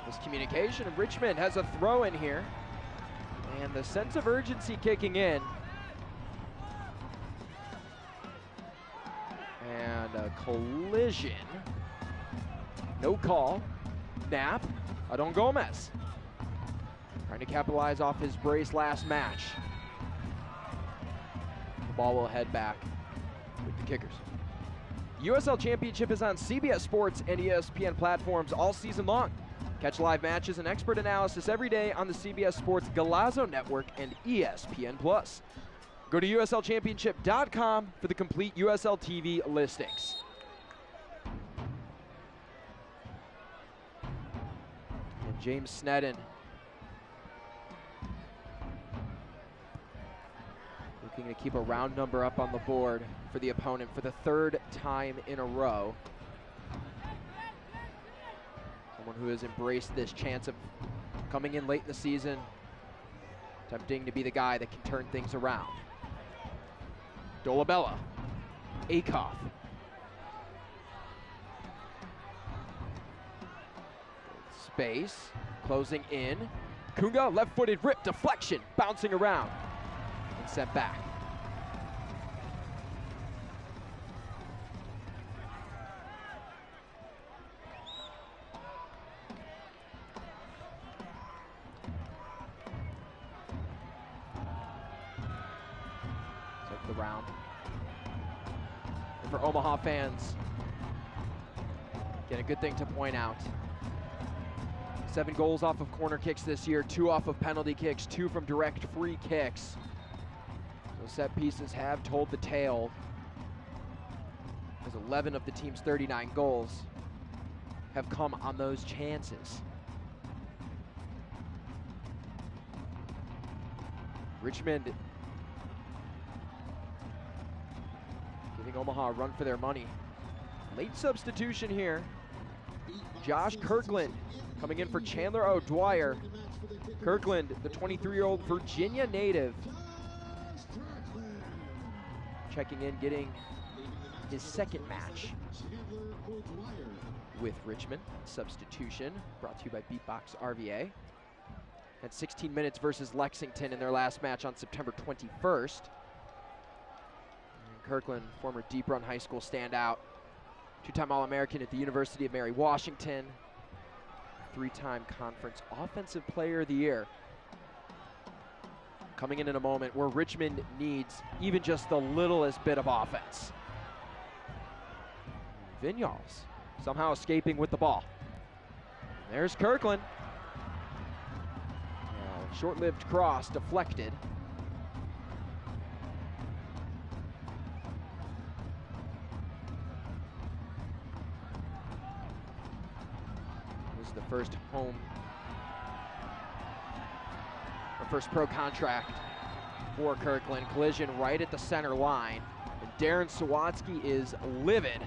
Miscommunication, and Richmond has a throw in here. And the sense of urgency kicking in. And a collision. No call. Knapp, Adon Gomez. Trying to capitalize off his brace last match. The ball will head back with the kickers. USL Championship is on CBS Sports and ESPN platforms all season long. Catch live matches and expert analysis every day on the CBS Sports Golazo Network and ESPN+. Go to USLChampionship.com for the complete USL TV listings. James Sneddon looking to keep a round number up on the board for the opponent for the third time in a row. Someone who has embraced this chance of coming in late in the season, attempting to be the guy that can turn things around. Dolabella, Akoff. Space, closing in. Kunga, left-footed rip, deflection, bouncing around, and sent back. Take the round. And for Omaha fans, again, a good thing to point out. 7 goals off of corner kicks this year, 2 off of penalty kicks, 2 from direct free kicks. So set pieces have told the tale, as 11 of the team's 39 goals have come on those chances. Richmond giving Omaha a run for their money. Late substitution here. Josh Kirkland coming in for Chandler O'Dwyer. Kirkland, the 23-year-old Virginia native, checking in, getting his second match with Richmond. Substitution brought to you by Beatbox RVA. Had 16 minutes versus Lexington in their last match on September 21st. And Kirkland, former Deep Run High School standout, 2-time All-American at the University of Mary Washington, 3-time Conference Offensive Player of the Year. Coming in a moment where Richmond needs even just the littlest bit of offense. Vinyals somehow escaping with the ball. There's Kirkland. Short-lived cross deflected. The first first pro contract for Kirkland. Collision right at the center line, and Darren Sawatsky is livid.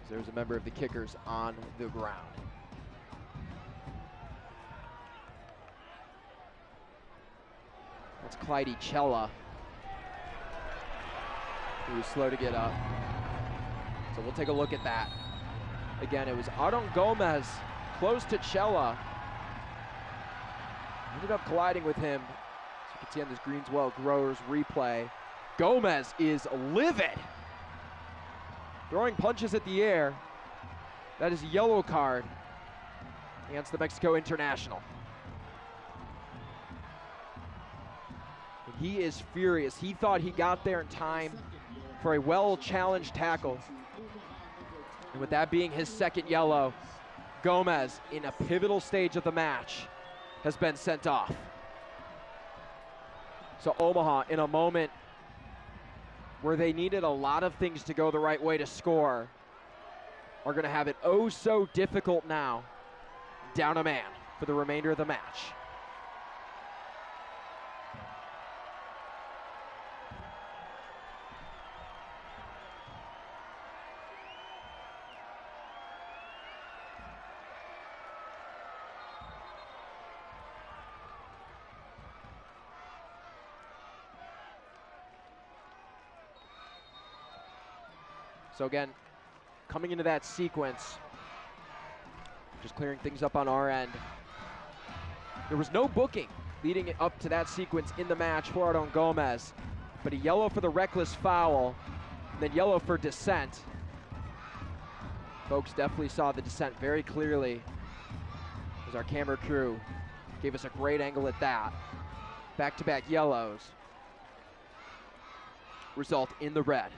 There's a member of the kickers on the ground. That's Clyde Chella. He was slow to get up. So we'll take a look at that. Again, it was Aaron Gomez close to Chella. Ended up colliding with him. As you can see on this Greenswell Growers replay. Gomez is livid. Throwing punches at the air. That is a yellow card against the Mexico international. And he is furious. He thought he got there in time for a well-challenged tackle. And with that being his second yellow, Gomez, in a pivotal stage of the match, has been sent off. So Omaha, in a moment where they needed a lot of things to go the right way to score, are going to have it oh so difficult now, down a man for the remainder of the match. So again, coming into that sequence, just clearing things up on our end. There was no booking leading it up to that sequence in the match for Aaron Gomez, but a yellow for the reckless foul, and then yellow for dissent. Folks definitely saw the dissent very clearly as our camera crew gave us a great angle at that. Back-to-back yellows result in the red.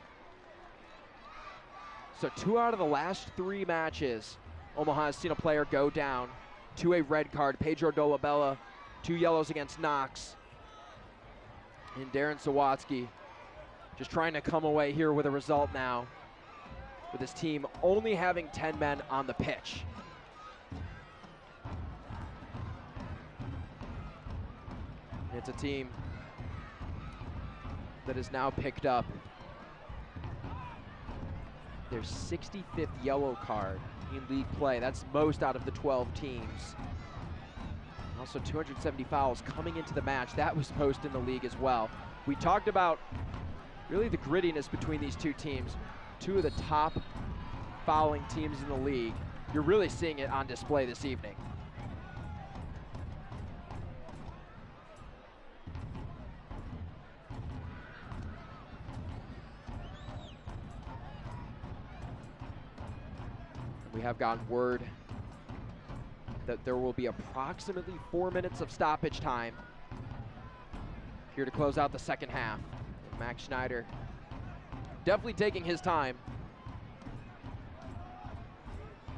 So 2 out of the last 3 matches, Omaha has seen a player go down to a red card. Pedro Dolabella, 2 yellows against Knox. And Darren Sawatsky just trying to come away here with a result now, with his team only having 10 men on the pitch. It's a team that has now picked up their 65th yellow card in league play. That's most out of the 12 teams. Also 270 fouls coming into the match. That was most in the league as well. We talked about really the grittiness between these two teams. 2 of the top fouling teams in the league. You're really seeing it on display this evening. We have gotten word that there will be approximately 4 minutes of stoppage time here to close out the second half. And Max Schneider definitely taking his time.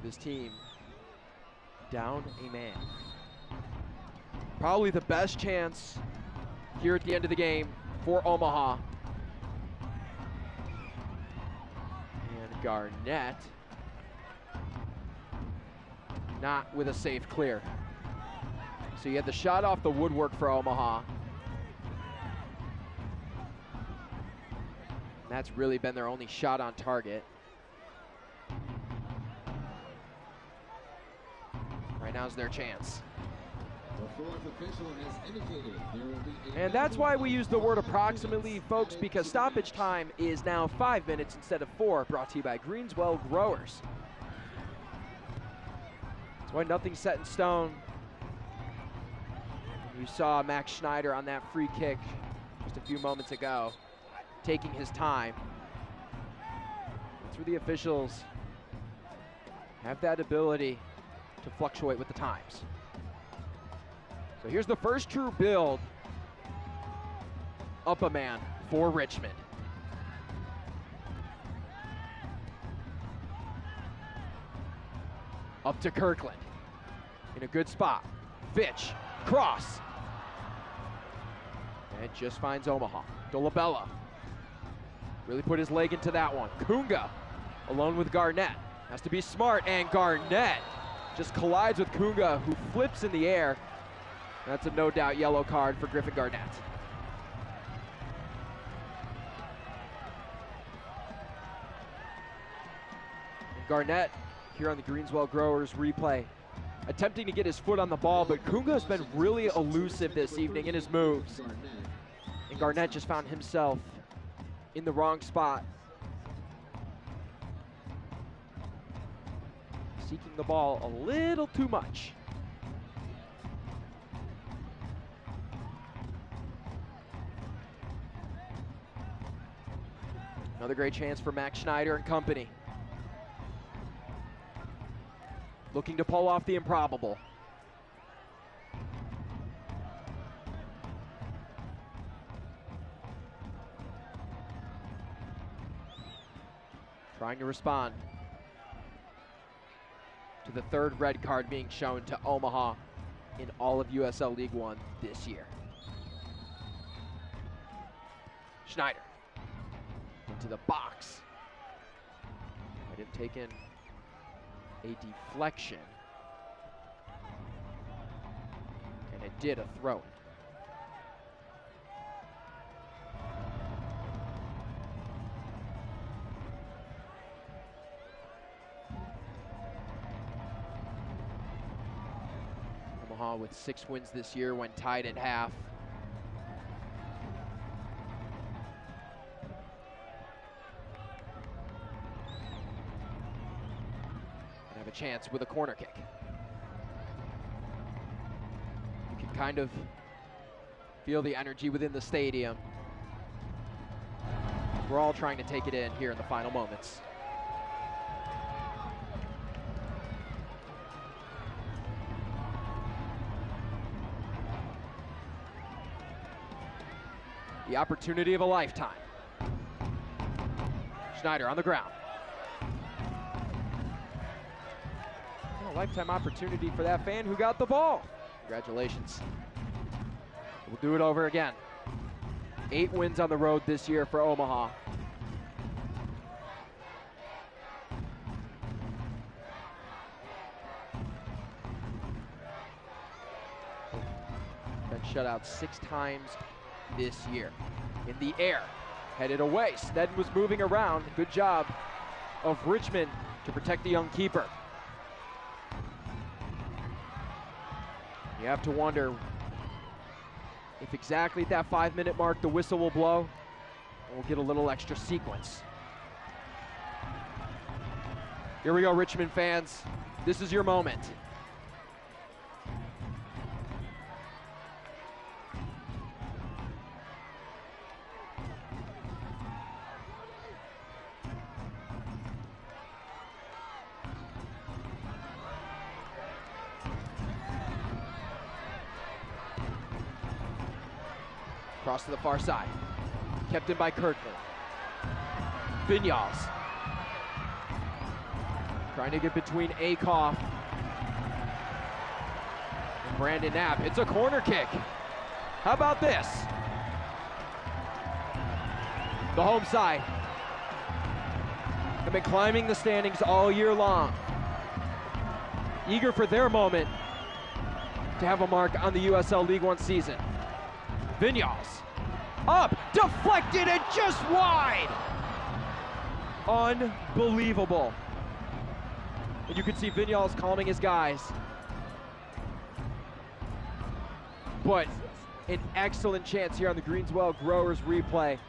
This team down a man. Probably the best chance here at the end of the game for Omaha. And Garnett not with a safe clear. So you had the shot off the woodwork for Omaha. And that's really been their only shot on target. Right now's their chance. And that's why we use the word approximately, folks, because stoppage time is now 5 minutes instead of 4, brought to you by Greenswell Growers. Why nothing's set in stone. You saw Max Schneider on that free kick just a few moments ago, taking his time. That's where the officials have that ability to fluctuate with the times. So here's the first true build up a man for Richmond. Up to Kirkland, in a good spot. Fitch, cross. And just finds Omaha. Dolabella really put his leg into that one. Kunga, alone with Garnett. Has to be smart, and Garnett just collides with Kunga, who flips in the air. That's a no doubt yellow card for Griffin Garnett. And Garnett, here on the Greenswell Growers replay, attempting to get his foot on the ball, but Kunga's been really elusive this evening in his moves. Garnett just found himself in the wrong spot. Seeking the ball a little too much. Another great chance for Max Schneider and company. Looking to pull off the improbable. Trying to respond to the third red card being shown to Omaha in all of USL League One this year. Schneider into the box. Might have taken a deflection. And it did a throw-in. Omaha with 6 wins this year when tied at half. And have a chance with a corner kick. You can kind of feel the energy within the stadium. We're all trying to take it in here in the final moments. The opportunity of a lifetime. Schneider on the ground. And a lifetime opportunity for that fan who got the ball. Congratulations. We'll do it over again. 8 wins on the road this year for Omaha. Been shut out 6 times this year. In the air, headed away. Sneddon was moving around. Good job of Richmond to protect the young keeper. You have to wonder if exactly at that 5-minute mark the whistle will blow, and we'll get a little extra sequence. Here we go, Richmond fans. This is your moment. Cross to the far side. Kept in by Kirkland. Vinyals. Trying to get between Akoff and Brandon Knapp. It's a corner kick. How about this? The home side have been climbing the standings all year long. Eager for their moment to have a mark on the USL League One season. Vinyals. Up, deflected, and just wide. Unbelievable. And you can see Vinyals calming his guys. But an excellent chance here on the Greenswell Growers replay.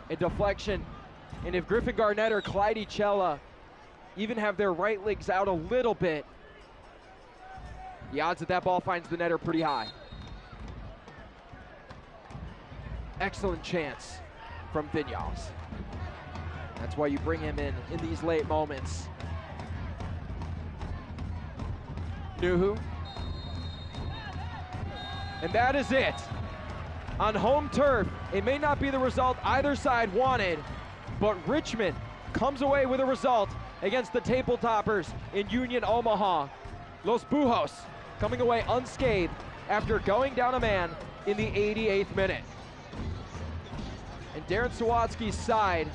A deflection. And if Griffin Garnett or Clyde Chella even have their right legs out a little bit, the odds that that ball finds the net are pretty high. Excellent chance from Vinyals. That's why you bring him in these late moments. Nuhu. And that is it. On home turf, it may not be the result either side wanted, but Richmond comes away with a result against the table toppers in Union Omaha. Los Bujos coming away unscathed after going down a man in the 88th minute. And Darren Sawatsky's side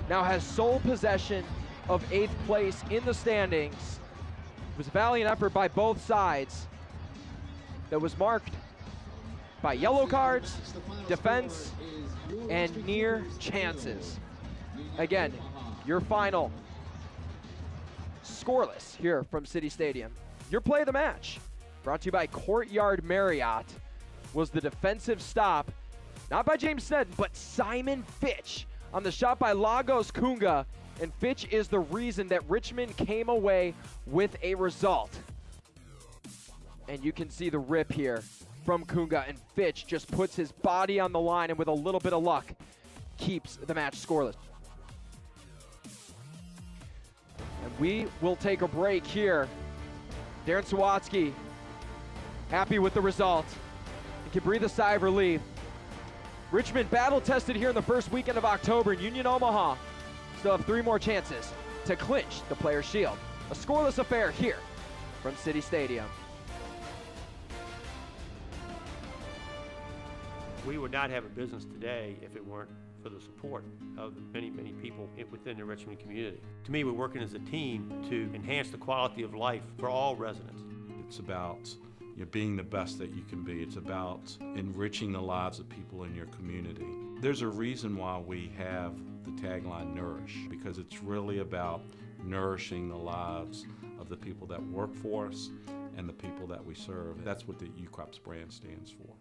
now has sole possession of 8th place in the standings. It was a valiant effort by both sides that was marked by yellow cards, defense, and near chances. Again, your final scoreless here from City Stadium. Your play of the match, brought to you by Courtyard Marriott, was the defensive stop Not by James Sneddon, but Simon Fitch on the shot by Lagos Kunga. And Fitch is the reason that Richmond came away with a result. And you can see the rip here from Kunga, and Fitch just puts his body on the line and with a little bit of luck keeps the match scoreless. And we will take a break here. Darren Sawatsky happy with the result and can breathe a sigh of relief. Richmond battle-tested here in the first weekend of October, and Union Omaha still have 3 more chances to clinch the Players' Shield. A scoreless affair here from City Stadium. We would not have a business today if it weren't for the support of many, many people within the Richmond community. To me, we're working as a team to enhance the quality of life for all residents. It's about being the best that you can be. It's about enriching the lives of people in your community. There's a reason why we have the tagline Nourish, because it's really about nourishing the lives of the people that work for us and the people that we serve. That's what the UCrops brand stands for.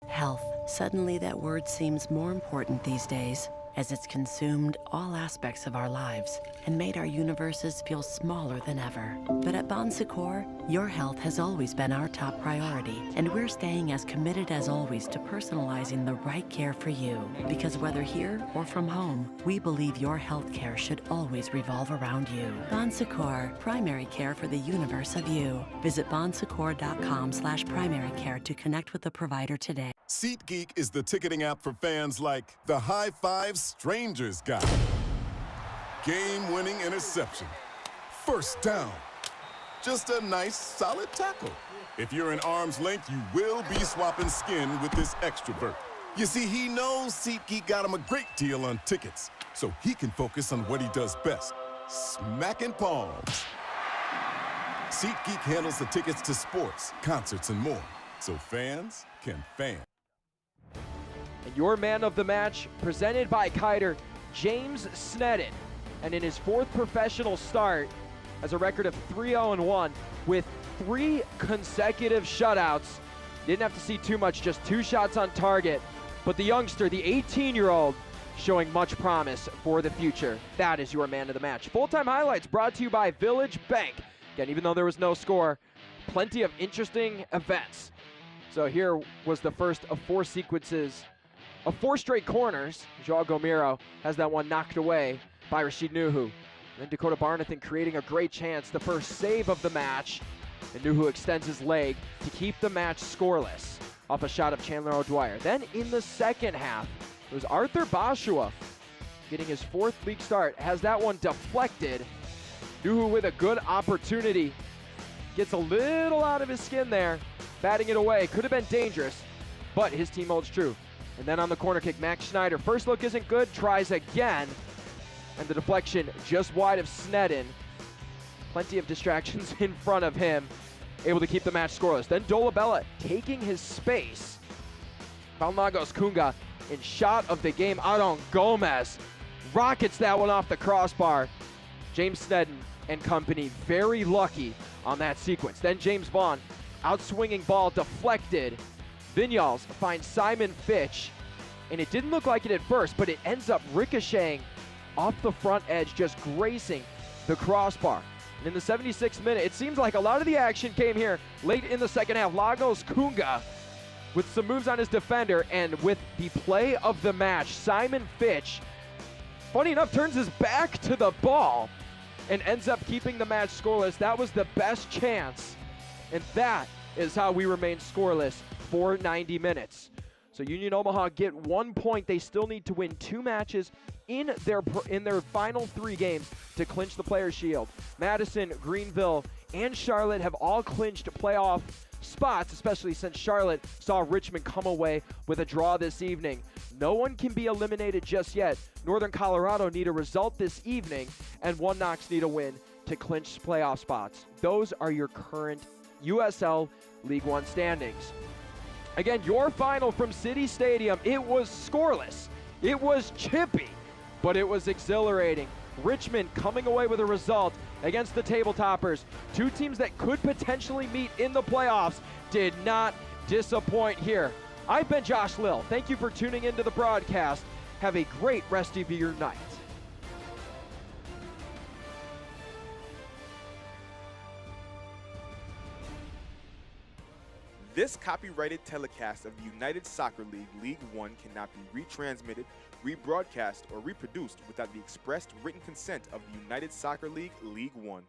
Health. Suddenly that word seems more important these days, as it's consumed all aspects of our lives and made our universes feel smaller than ever. But at Bon Secours, your health has always been our top priority, and we're staying as committed as always to personalizing the right care for you. Because whether here or from home, we believe your health care should always revolve around you. Bon Secours, primary care for the universe of you. Visit bonsecours.com/primary care to connect with the provider today. SeatGeek is the ticketing app for fans like the High Five Strangers guy. Game-winning interception. First down. Just a nice, solid tackle. If you're in arm's length, you will be swapping skin with this extrovert. You see, he knows SeatGeek got him a great deal on tickets, so he can focus on what he does best, smacking palms. SeatGeek handles the tickets to sports, concerts, and more, so fans can fan. And your man of the match, presented by Kiter, James Sneddon. And in his 4th professional start, has a record of 3-0-1 with 3 consecutive shutouts. Didn't have to see too much, just 2 shots on target. But the youngster, the 18-year-old, showing much promise for the future. That is your man of the match. Full-time highlights brought to you by Village Bank. Again, even though there was no score, plenty of interesting events. So here was the first of 4 sequences of 4 straight corners. Joao Gomiro has that one knocked away by Rashid Nuhu. Then Dakota Barnathan creating a great chance, the first save of the match. And Nuhu extends his leg to keep the match scoreless off a shot of Chandler O'Dwyer. Then in the second half, it was Arthur Bashua getting his 4th league start, has that one deflected. Nuhu with a good opportunity. Gets a little out of his skin there, batting it away. Could have been dangerous, but his team holds true. And then on the corner kick, Max Schneider. First look isn't good, tries again. And the deflection just wide of Sneddon. Plenty of distractions in front of him. Able to keep the match scoreless. Then Dolabella taking his space. Found Lagos Kunga in shot of the game. Aaron Gomez rockets that one off the crossbar. James Sneddon and company very lucky on that sequence. Then James Vaughn, outswinging ball deflected. Vinyals finds Simon Fitch, and it didn't look like it at first, but it ends up ricocheting off the front edge, just gracing the crossbar. And in the 76th minute, it seems like a lot of the action came here late in the second half. Lagos Kunga with some moves on his defender, and with the play of the match, Simon Fitch, funny enough, turns his back to the ball and ends up keeping the match scoreless. That was the best chance, and that is how we remain scoreless for 90 minutes. So Union Omaha get 1 point. They still need to win 2 matches in their final 3 games to clinch the Players' Shield. Madison, Greenville, and Charlotte have all clinched playoff spots, especially since Charlotte saw Richmond come away with a draw this evening. No one can be eliminated just yet. Northern Colorado need a result this evening, and One Knox need a win to clinch playoff spots. Those are your current USL League One standings. Again, your final from City Stadium, it was scoreless. It was chippy, but it was exhilarating. Richmond coming away with a result against the table toppers. 2 teams that could potentially meet in the playoffs did not disappoint here I've been Josh Lill. Thank you for tuning into the broadcast. Have a great rest of your night. This copyrighted telecast of the United Soccer League League One cannot be retransmitted, rebroadcast, or reproduced without the expressed written consent of the United Soccer League League One.